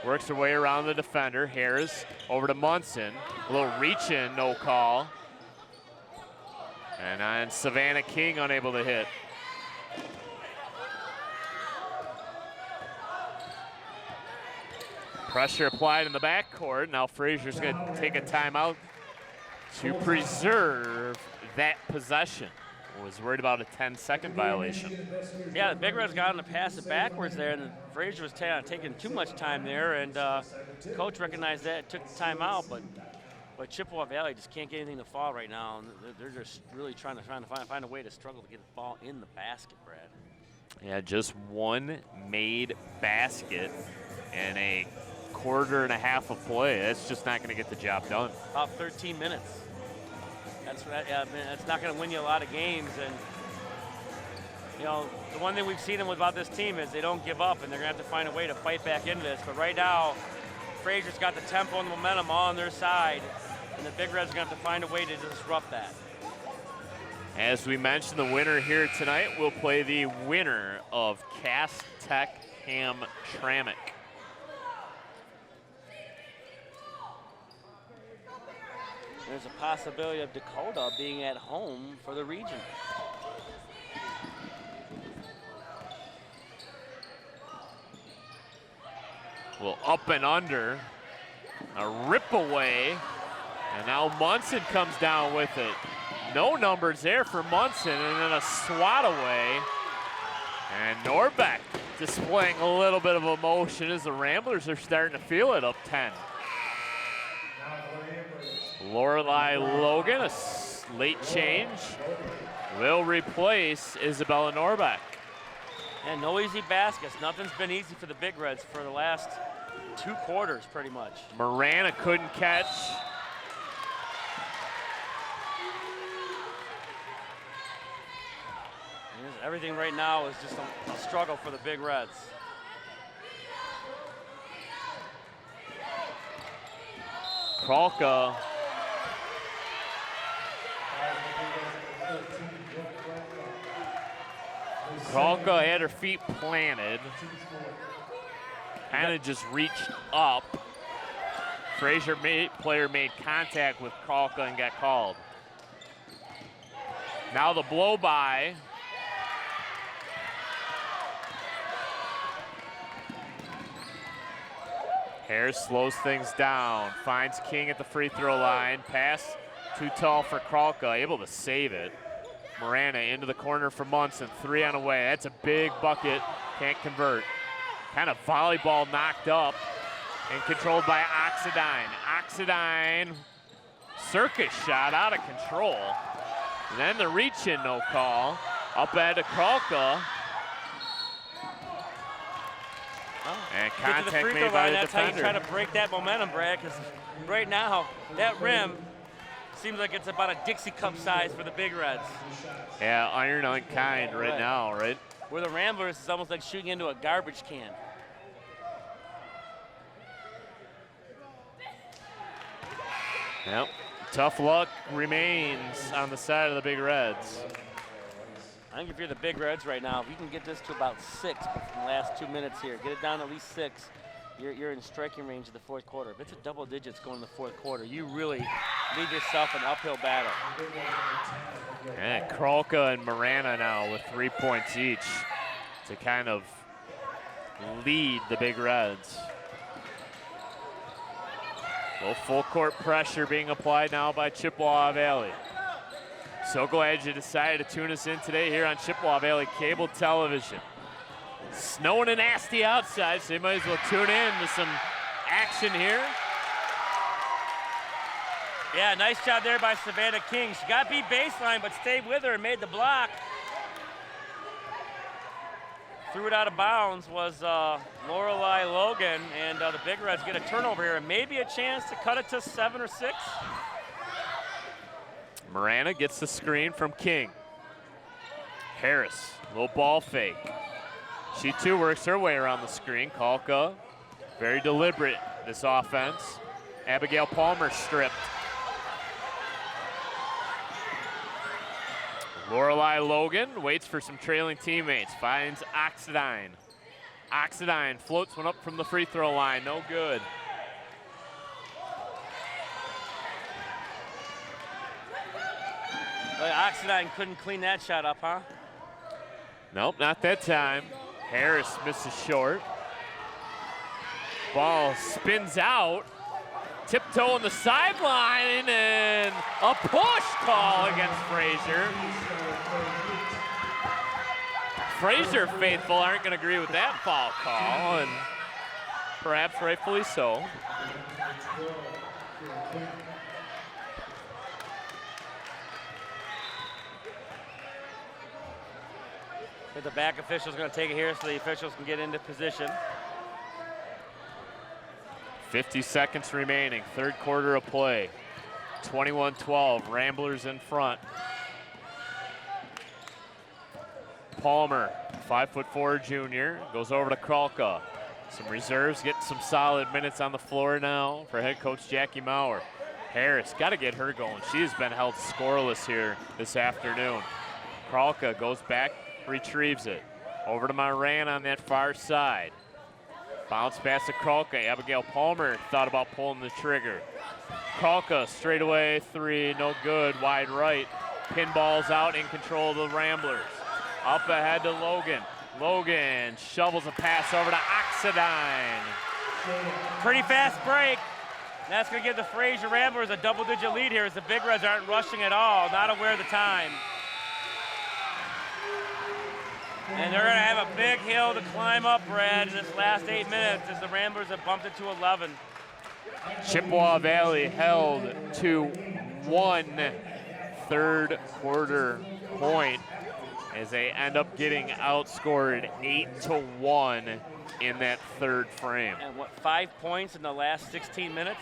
works her way around the defender. Harris over to Munson. A little reach in, no call. And on Savannah King, unable to hit. Pressure applied in the backcourt. Now Fraser's going to take a timeout to preserve that possession. Was worried about a 10-second violation. Yeah, the Big Reds got him to pass it backwards there, and Fraser was taking too much time there, and coach recognized that, took the timeout, but Chippewa Valley just can't get anything to fall right now, and they're just really trying to find a way to struggle to get the ball in the basket, Brad. Yeah, just 1 made basket and a quarter and a half of play. That's just not going to get the job done. About 13 minutes. That's not going to win you a lot of games, and you know the one thing we've seen them about this team is they don't give up, and they're going to have to find a way to fight back into this. But right now, Fraser's got the tempo and the momentum all on their side, and the Big Reds are going to have to find a way to disrupt that. As we mentioned, the winner here tonight will play the winner of Cass Tech Hamtramck. There's a possibility of Dakota being at home for the region. Well, up and under. A rip away And now Munson comes down with it. No numbers there for Munson, and then a swat away. And Norbeck displaying a little bit of emotion as the Ramblers are starting to feel it up 10. Lorelei Logan, a late change, will replace Isabella Norbeck. And no easy baskets. Nothing's been easy for the Big Reds for the last 2 quarters, pretty much. Marana couldn't catch. Everything right now is just a struggle for the Big Reds. Kralka. Kralka had her feet planted. Kind of just reached up. Fraser player made contact with Kralka and got called. Now the blow by. Harris slows things down, finds King at the free throw line. Pass too tall for Kralka, able to save it. Marana into the corner for Munson, 3 on the way. That's a big bucket, can't convert. Kind of volleyball knocked up and controlled by Oxidine. Oxidine, circus shot out of control. And then the reach in, no call. Up ahead to Kralka. And contact made by the That's defender. how you try to break that momentum, Brad, because right now, that rim seems like it's about a Dixie Cup size for the Big Reds. Yeah, iron unkind right now, right? Where the Ramblers is almost like shooting into a garbage can. Yep, tough luck remains on the side of the Big Reds. I think if you're the Big Reds right now, if you can get this to about 6 in the last 2 minutes here, get it down to at least 6, you're in striking range of the 4th quarter. If it's a double digits going in the 4th quarter, you really leave yourself an uphill battle. And Kralka and Marana now with 3 points each to kind of lead the Big Reds. Well, full court pressure being applied now by Chippewa Valley. So glad you decided to tune us in today here on Chippewa Valley Cable Television. Snowing and nasty outside, so you might as well tune in to some action here. Yeah, nice job there by Savannah King. She got beat baseline, but stayed with her and made the block. Threw it out of bounds was Lorelei Logan, and the Big Reds get a turnover here and maybe a chance to cut it to 7 or 6. Marana gets the screen from King. Harris, little ball fake. She too works her way around the screen. Kralka, very deliberate this offense. Abigail Palmer stripped. Lorelei Logan waits for some trailing teammates, finds Oxidine. Oxidine floats one up from the free throw line, no good. Oxidine couldn't clean that shot up, huh? Nope, not that time. Harris misses short. Ball spins out. Tiptoe on the sideline, and a push call against Fraser. Fraser faithful aren't going to agree with that foul call, and perhaps rightfully so. But the back official's going to take it here so the officials can get into position. 50 seconds remaining, 3rd quarter of play. 21-12, Ramblers in front. Palmer, 5'4" junior, goes over to Kralka. Some reserves getting some solid minutes on the floor now for head coach Jackie Maurer. Harris, got to get her going. She's been held scoreless here this afternoon. Kralka goes back, retrieves it. Over to Moran on that far side. Bounce pass to Kralka. Abigail Palmer thought about pulling the trigger. Kralka straight away 3, no good, wide right. Pinballs out, in control of the Ramblers. Up ahead to Logan. Logan shovels a pass over to Oxidine. Pretty fast break. That's going to give the Fraser Ramblers a double-digit lead here as the Big Reds aren't rushing at all, not aware of the time. And they're going to have a big hill to climb up, Brad, in this last 8 minutes as the Ramblers have bumped it to 11. Chippewa Valley held to 1 third quarter point as they end up getting outscored 8-1 in that third frame. And what, 5 points in the last 16 minutes?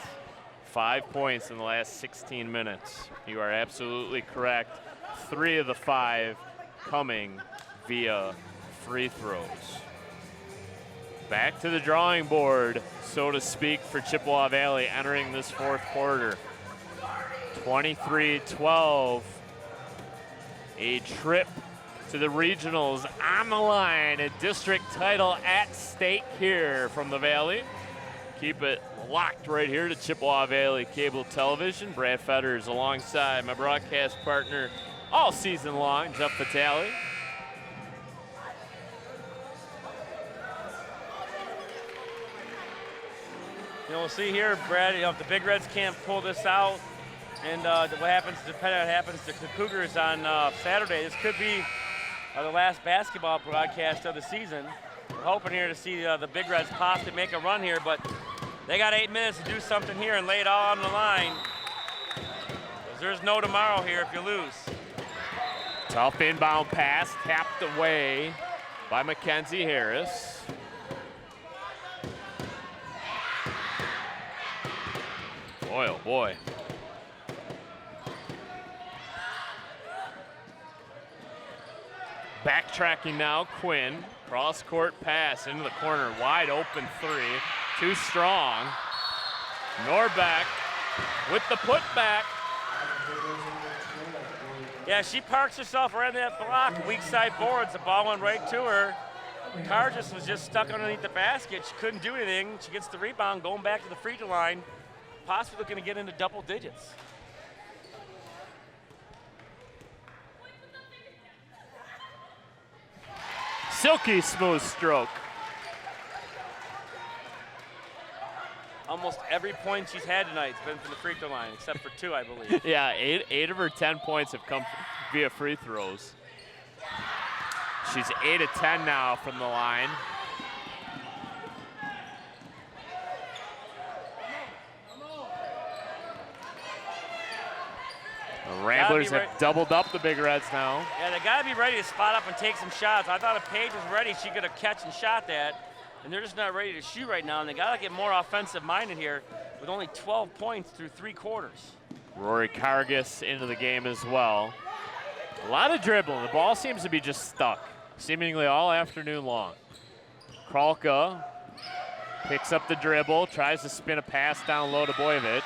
5 points in the last 16 minutes. You are absolutely correct. 3 of the 5 coming via free throws. Back to the drawing board, so to speak, for Chippewa Valley entering this fourth quarter. 23-12. A trip to the regionals on the line. A district title at stake here from the Valley. Keep it locked right here to Chippewa Valley Cable Television. Brad Fetters alongside my broadcast partner all season long, Jeff Vitale. You know, we'll see here, Brad, you know, if the Big Reds can't pull this out, and what happens, depending on what happens to the Cougars on Saturday, this could be the last basketball broadcast of the season. We're hoping here to see the Big Reds possibly make a run here, but they got 8 minutes to do something here and lay it all on the line. 'Cause there's no tomorrow here if you lose. Tough inbound pass, tapped away by Mackenzie Harris. Boy, oh boy. Backtracking now, Quinn. Cross-court pass into the corner, wide open 3. Too strong. Norbeck with the putback. Yeah, she parks herself right in that block, weak side boards. The ball went right to her. Cargis was just stuck underneath the basket. She couldn't do anything. She gets the rebound, going back to the free throw line, possibly looking to get into double digits. Silky smooth stroke. Almost every point she's had tonight has been from the free throw line, except for 2, I believe. Yeah, eight of her 10 points have come via free throws. She's 8 of 10 now from the line. The Ramblers have doubled up the Big Reds now. Yeah, they got to be ready to spot up and take some shots. I thought if Paige was ready, she could have catch and shot that. And they're just not ready to shoot right now, and they got to get more offensive-minded here with only 12 points through 3 quarters. Rory Cargis into the game as well. A lot of dribbling. The ball seems to be just stuck, seemingly all afternoon long. Kralka picks up the dribble, tries to spin a pass down low to Boyevich.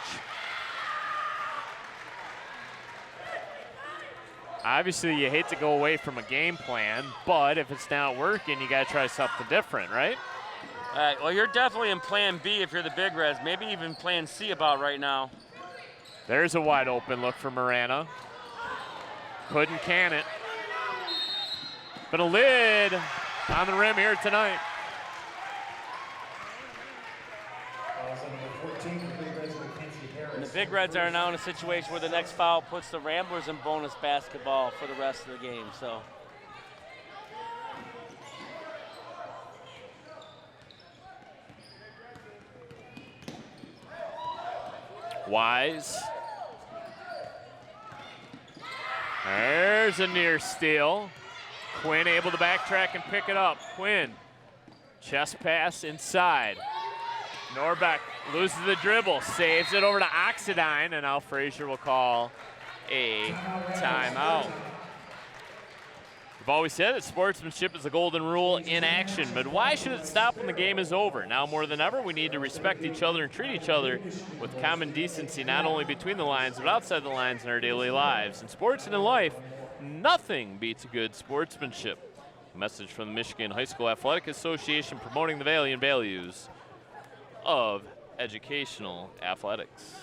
Obviously, you hate to go away from a game plan, but if it's not working, you got to try something different, right? All right, well, you're definitely in plan B if you're the Big Reds, maybe even plan C about right now. There's a wide open look for Marana. Couldn't can it. But a lid on the rim here tonight. And the Big Reds are now in a situation where the next foul puts the Ramblers in bonus basketball for the rest of the game. So. Wise. There's a near steal. Quinn able to backtrack and pick it up. Quinn, chest pass inside. Norbeck loses the dribble, saves it over to Oxidine, and now Fraser will call a timeout. We've always said that sportsmanship is the golden rule in action, but why should it stop when the game is over? Now more than ever, we need to respect each other and treat each other with common decency, not only between the lines, but outside the lines in our daily lives. In sports and in life, nothing beats good sportsmanship. A message from the Michigan High School Athletic Association promoting the value and values of educational athletics.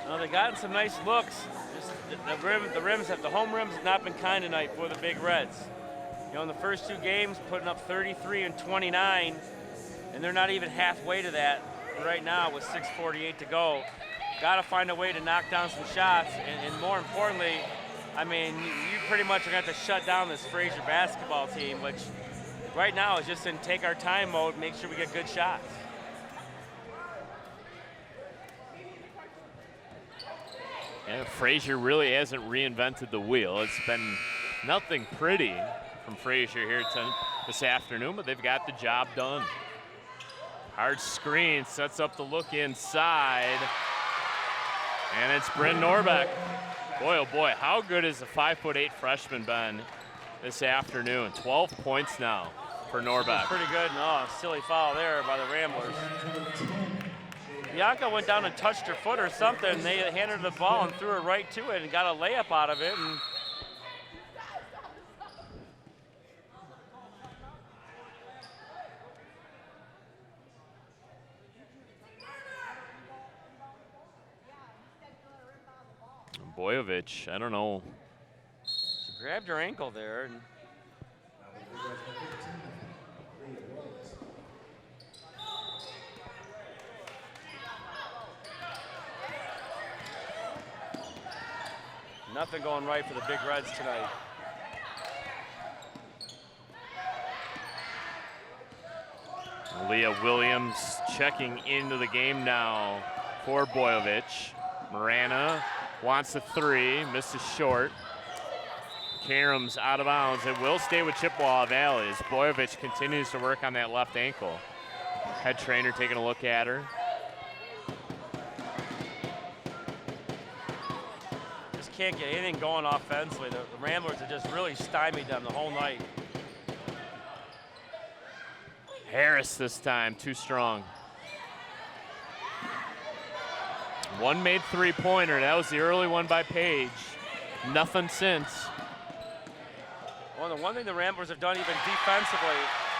Well, they've gotten some nice looks. Just the home rims have not been kind tonight for the Big Reds. You know, in the first 2 games, putting up 33 and 29, and they're not even halfway to that right now with 6:48 to go. Got to find a way to knock down some shots, and more importantly, I mean, you pretty much are going to have to shut down this Fraser basketball team, which right now is just in take our time mode, make sure we get good shots. And Fraser really hasn't reinvented the wheel. It's been nothing pretty from Fraser here this afternoon, but they've got the job done. Hard screen sets up the look inside, and it's Bryn Norbeck. Boy, oh boy, how good has the 5'8" freshman been this afternoon? 12 points now for Norbeck. Pretty good. Oh, silly foul there by the Ramblers. Bianca went down and touched her foot or something. They handed her the ball and threw her right to it and got a layup out of it. And Boyovich, I don't know. she grabbed her ankle there. And nothing going right for the Big Reds tonight. Leah Williams checking into the game now for Boyovich. Marana wants a three, misses short. Karams out of bounds. It will stay with Chippewa Valley as Boyovich continues to work on that left ankle. Head trainer taking a look at her. Just can't get anything going offensively. The Ramblers have just really stymied them the whole night. Harris this time, too strong. One made three-pointer. That was the early one by Page. Nothing since. Well, the one thing the Ramblers have done even defensively,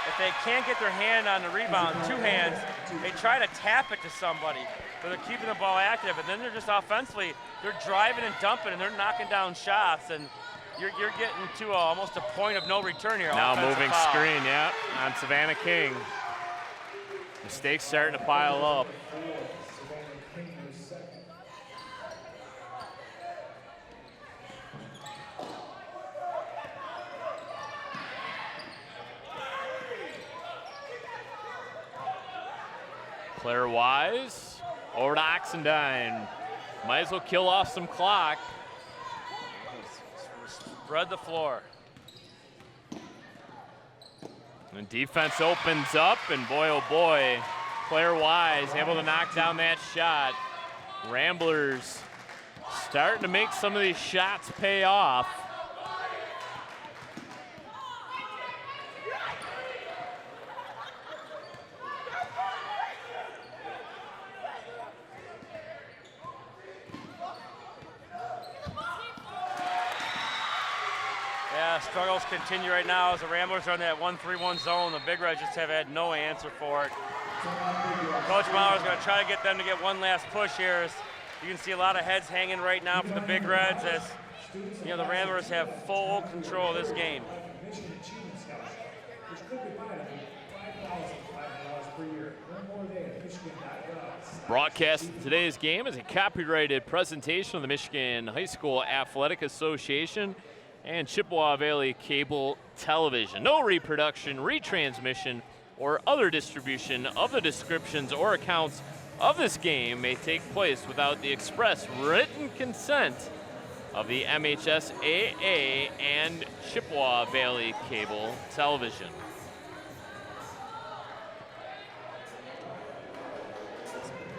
if they can't get their hand on the rebound, two hands, they try to tap it to somebody. So they're keeping the ball active, and then they're just offensively, they're driving and dumping, and they're knocking down shots, and you're getting to almost a point of no return here. Now moving foul. screen, yeah, on Savannah King. Mistakes starting to pile up. Claire Wise over to Oxendine. Might as well kill off some clock. Spread the floor. And defense opens up, and boy, oh boy, Claire Wise able to knock down that shot. Ramblers starting to make some of these shots pay off. Struggles continue right now as the Ramblers are in that 1-3-1 zone. The Big Reds just have had no answer for it. Coach Mauer's going to try to get them to get one last push here. As you can see a lot of heads hanging right now for the Big Reds as you know the Ramblers have full control of this game. Broadcast of today's game is a copyrighted presentation of the Michigan High School Athletic Association and Chippewa Valley Cable Television. No reproduction, retransmission, or other distribution of the descriptions or accounts of this game may take place without the express written consent of the MHSAA and Chippewa Valley Cable Television.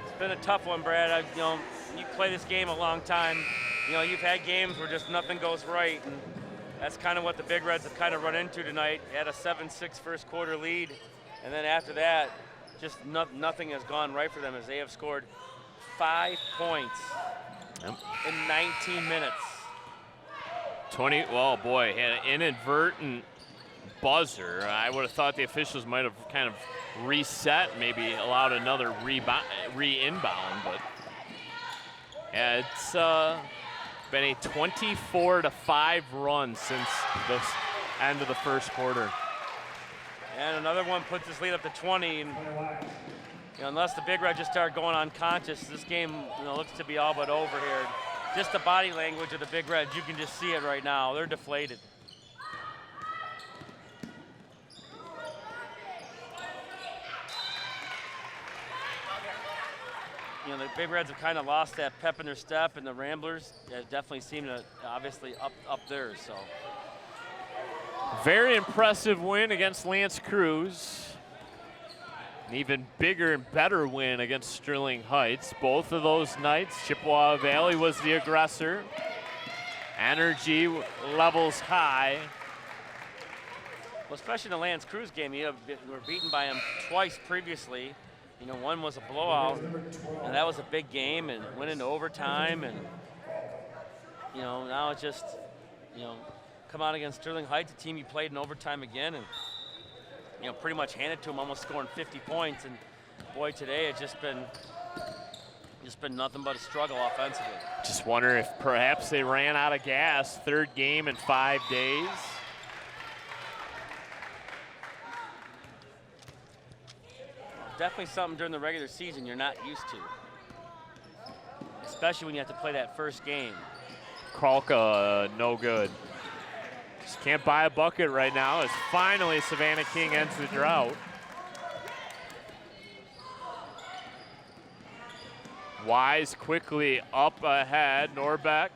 It's been a tough one, Brad. You play this game a long time. You've had games where just nothing goes right, and that's kind of what the Big Reds have kind of run into tonight. They had a 7-6 first quarter lead, and then after that, just nothing has gone right for them as they have scored 5 points in 19 minutes. 20, well, boy, had an inadvertent buzzer. I would have thought the officials might have kind of reset, maybe allowed another re-inbound, but yeah, it's been a 24-5 run since the end of the first quarter. And another one puts this lead up to 20. And, unless the Big Red just start going unconscious, this game looks to be all but over here. Just the body language of the Big Reds, you can just see it right now. They're deflated. The Big Reds have kind of lost that pep in their step, and the Ramblers definitely seem to obviously up theirs. So. Very impressive win against L'Anse Creuse. An even bigger and better win against Sterling Heights. Both of those nights, Chippewa Valley was the aggressor. Energy levels high. Well, especially in the L'Anse Creuse game, we were beaten by them twice previously. One was a blowout, and that was a big game, and went into overtime, and now it's just come out against Sterling Heights, a team you played in overtime again, and pretty much handed to them, almost scoring 50 points. And boy, today it's just been nothing but a struggle offensively. Just wonder if perhaps they ran out of gas. Third game in 5 days. Definitely something during the regular season you're not used to, especially when you have to play that first game. Kralka, no good. Just can't buy a bucket right now as finally Savannah King ends the drought. Wise quickly up ahead. Norbeck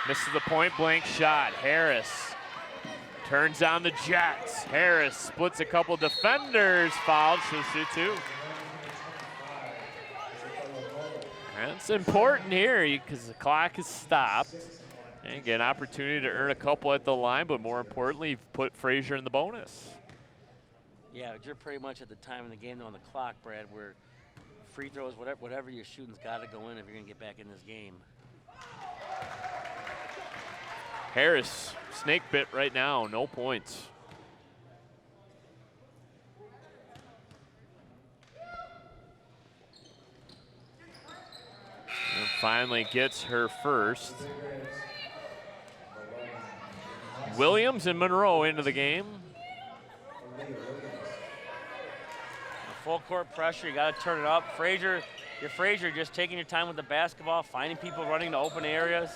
misses the point blank shot. Harris turns on the Jets. Harris splits a couple defenders. Fouled. She'll shoot two. That's important here because the clock is stopped. And get an opportunity to earn a couple at the line, but more importantly, you've put Fraser in the bonus. Yeah, you're pretty much at the time in the game on the clock, Brad, where free throws, whatever you're shooting's got to go in if you're going to get back in this game. Harris, snake bit right now, no points. And finally gets her first. Williams and Monroe into the game. Full court pressure, you got to turn it up. Fraser, just taking your time with the basketball, finding people running to open areas.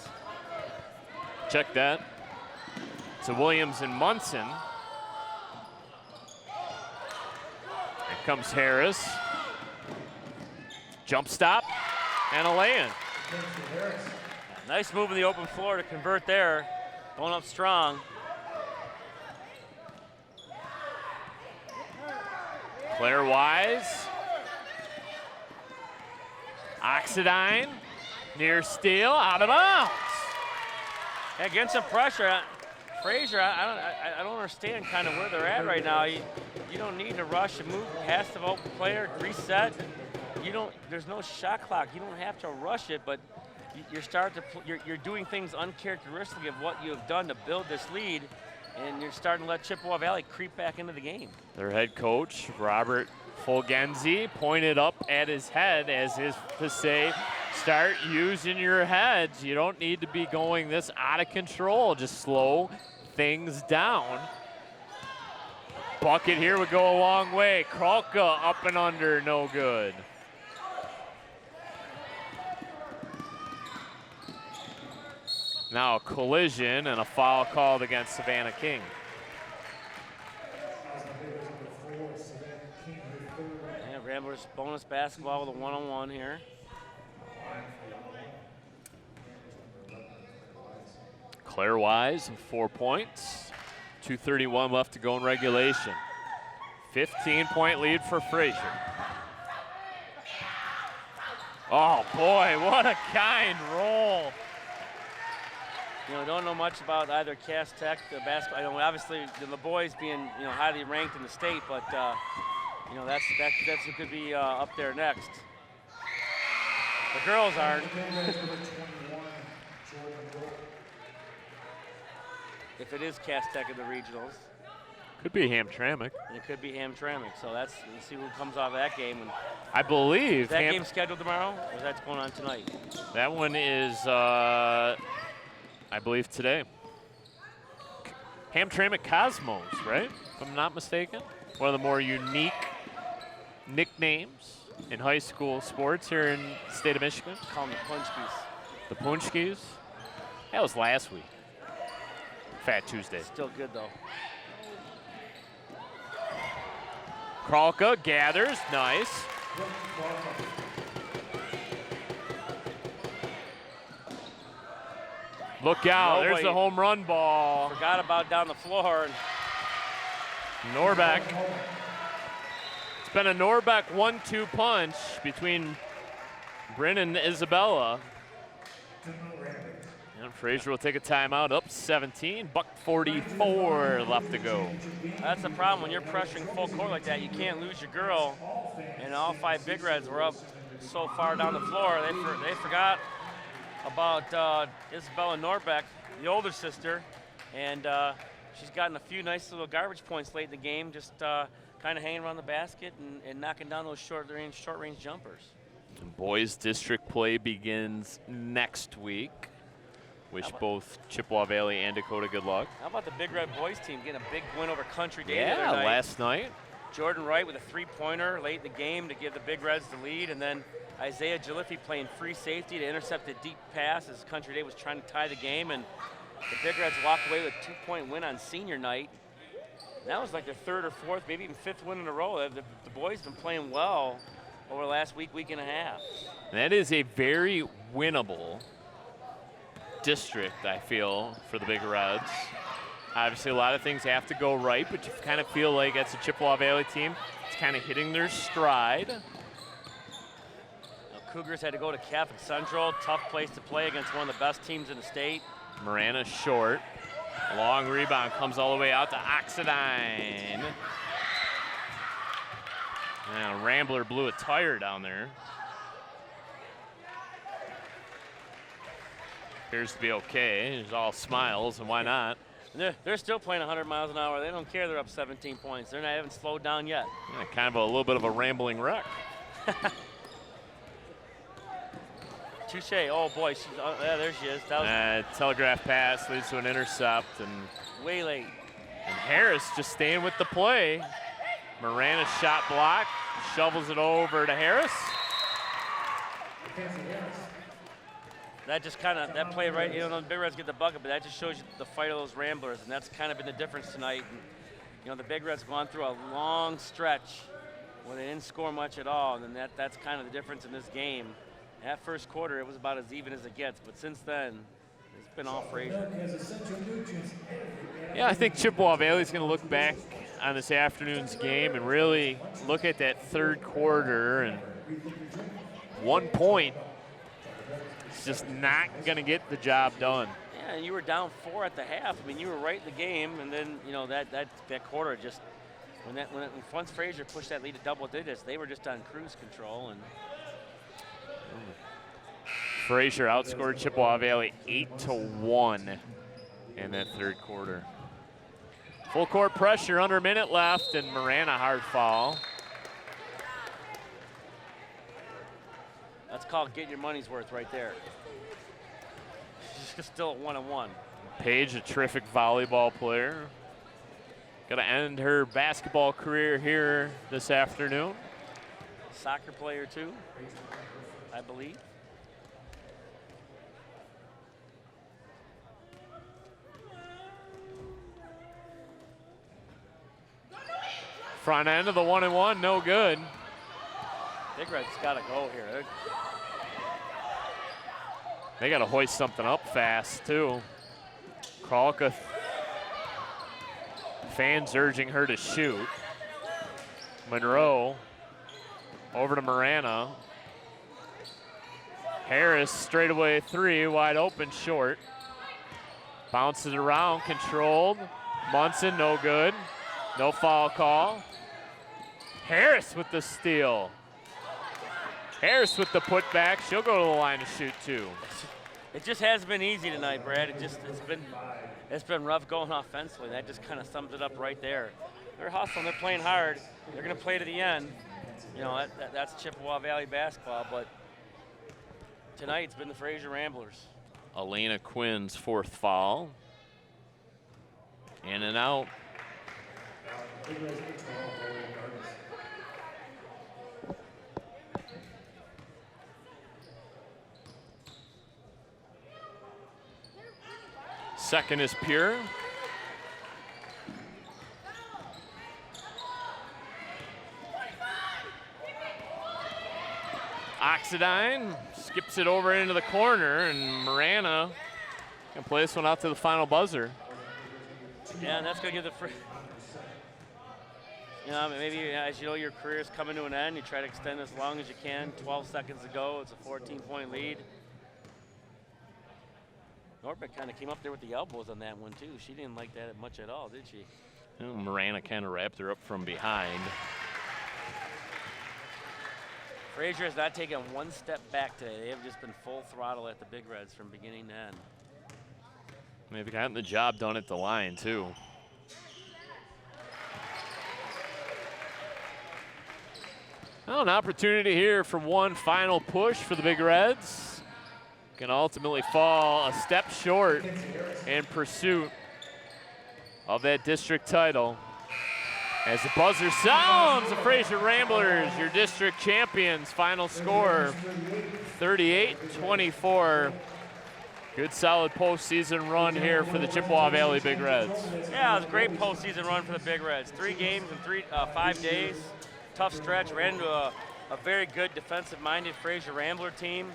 Check that. So Williams and Munson. Here comes Harris. Jump stop and a lay-in. Nice move in the open floor to convert there. Going up strong. Claire Wise. Oxidine. Near steal. Out of bounds. Against some pressure. Fraser, I don't understand kind of where they're at right now. You don't need to rush and move past the open player, reset. There's no shot clock. You don't have to rush it, but you're doing things uncharacteristic of what you have done to build this lead, and you're starting to let Chippewa Valley creep back into the game. Their head coach, Robert Fulgenzi, pointed up at his head as if to say, start using your heads. You don't need to be going this out of control. Just slow things down. Bucket here would go a long way. Kralka up and under, no good. Now a collision and a foul called against Savannah King. Yeah, Ramblers bonus basketball with a one-on-one here. Claire Wise, 4 points. 2:31 left to go in regulation. 15-point lead for Fraser. Oh boy, what a kind roll. Don't know much about either Cass Tech, the basketball. Obviously the boys being highly ranked in the state, but that's who could be up there next. The girls aren't. If it is Cass Tech in the regionals. Could be Hamtramck. And it could be Hamtramck. So we'll see who comes out of that game. And I believe. Is that game scheduled tomorrow, or is that going on tonight? That one is, I believe, today. Hamtramck Cosmos, right? If I'm not mistaken. One of the more unique nicknames in high school sports here in the state of Michigan. Call them the Punchkies. The Punchkies. That was last week. Fat Tuesday. Still good, though. Kralka gathers. Nice. Look out. There's the home run ball. Forgot about down the floor. And Norbeck. It's been a Norbeck 1-2 punch between Bryn and Isabella. And Fraser will take a timeout, up 17, $1:44 left to go. That's the problem when you're pressuring full court like that. You can't lose your girl. And all 5 Big Reds were up so far down the floor. They forgot about Isabella Norbeck, the older sister, and she's gotten a few nice little garbage points late in the game, just kind of hanging around the basket and knocking down those short range jumpers. And boys district play begins next week. Wish both Chippewa Valley and Dakota good luck. How about the Big Red boys team getting a big win over Country Day the Yeah, other night? last night. Jordan Wright with a 3-pointer late in the game to give the Big Reds the lead, and then Isaiah Jaliffe playing free safety to intercept a deep pass as Country Day was trying to tie the game, and the Big Reds walked away with a 2-point win on senior night. And that was like their 3rd or 4th, maybe even 5th win in a row. The boys have been playing well over the last week and a half. That is a very winnable district, I feel, for the Big Reds. Obviously, a lot of things have to go right, but you kind of feel like that's a Chippewa Valley team. It's kind of hitting their stride. Now, Cougars had to go to Catholic Central. Tough place to play against one of the best teams in the state. Marana short. Long rebound comes all the way out to Oxidine. And Rambler blew a tire down there. Appears to be okay. There's all smiles, and why not? They're still playing 100 miles an hour. They don't care they're up 17 points. They're not even slowed down yet. Yeah, kind of a little bit of a rambling wreck. Touche. Oh, boy. Yeah, there she is. That was telegraph pass leads to an intercept. And way late. And Harris just staying with the play. Marana's shot block. Shovels it over to Harris. That just kind of, that play right, the Big Reds get the bucket, but that just shows you the fight of those Ramblers, and that's kind of been the difference tonight. And, the Big Reds gone through a long stretch where they didn't score much at all, and then that's kind of the difference in this game. That first quarter, it was about as even as it gets, but since then, it's been all Fraser. Yeah, I think Chippewa Valley's going to look back on this afternoon's game and really look at that third quarter, and 1 point. It's just not going to get the job done. Yeah, and you were down 4 at the half. I mean, you were right in the game, and then that quarter just when once Fraser pushed that lead to double digits, they were just on cruise control. And Fraser outscored Chippewa Valley 8-1 in that third quarter. Full court pressure, under a minute left, and Marana hard foul. That's called getting your money's worth right there. She's still at 1-1. Paige, a terrific volleyball player. Gonna end her basketball career here this afternoon. Soccer player too, I believe. Front end of the 1-1, no good. Big Red's gotta go here. They got to hoist something up fast, too. Kralka, fans urging her to shoot. Monroe over to Marana. Harris straightaway 3, wide open, short. Bounces around, controlled. Munson, no good. No foul call. Harris with the steal. Harris with the putback. She'll go to the line to shoot, too. It just hasn't been easy tonight, Brad. It's been rough going offensively. That just kind of sums it up right there. They're hustling. They're playing hard. They're going to play to the end. That's Chippewa Valley basketball. But tonight it's been the Fraser Ramblers. Elena Quinn's 4th foul. In and out. Second is pure. Oxidine skips it over into the corner, and Marana can play this one out to the final buzzer. Yeah, and that's going to give the maybe as you know your career is coming to an end, you try to extend as long as you can. 12 seconds to go, it's a 14-point lead. Norbert kind of came up there with the elbows on that one too. She didn't like that much at all, did she? Well, Marana kind of wrapped her up from behind. Fraser has not taken one step back today. They have just been full throttle at the Big Reds from beginning to end. Maybe gotten the job done at the line too. Well, an opportunity here for one final push for the Big Reds. Can ultimately fall a step short in pursuit of that district title. As the buzzer sounds, the Fraser Ramblers, your district champions. Final score, 38-24. Good solid postseason run here for the Chippewa Valley Big Reds. Yeah, it was a great postseason run for the Big Reds. 3 games in 5 days. Tough stretch, ran into a very good defensive-minded Fraser Rambler team,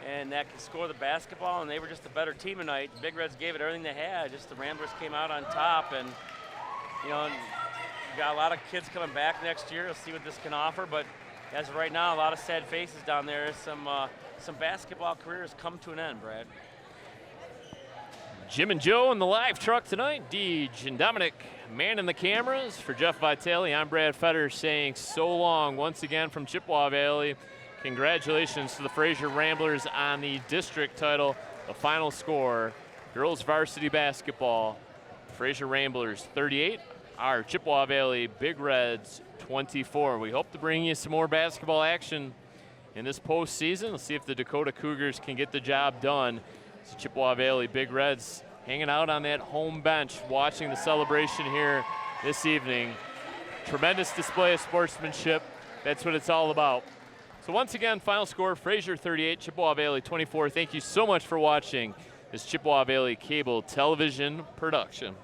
and that can score the basketball, and they were just a better team tonight. The Big Reds gave it everything they had, just the Ramblers came out on top, and you know, got a lot of kids coming back next year. We'll see what this can offer, but as of right now, a lot of sad faces down there. Some basketball careers come to an end, Brad. Jim and Joe in the live truck tonight. Deej and Dominic manning the cameras. For Jeff Vitale, I'm Brad Fetter saying so long once again from Chippewa Valley. Congratulations to the Fraser Ramblers on the district title. The final score, girls varsity basketball, Fraser Ramblers 38, our Chippewa Valley Big Reds 24. We hope to bring you some more basketball action in this postseason. Let's see if the Dakota Cougars can get the job done. It's the Chippewa Valley Big Reds hanging out on that home bench, watching the celebration here this evening. Tremendous display of sportsmanship. That's what it's all about. So once again, final score, Fraser 38, Chippewa Valley 24. Thank you so much for watching this Chippewa Valley Cable Television production.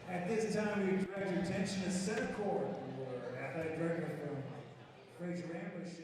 At this time, we direct your attention to center court, where athletic director from Fraser Ramblers.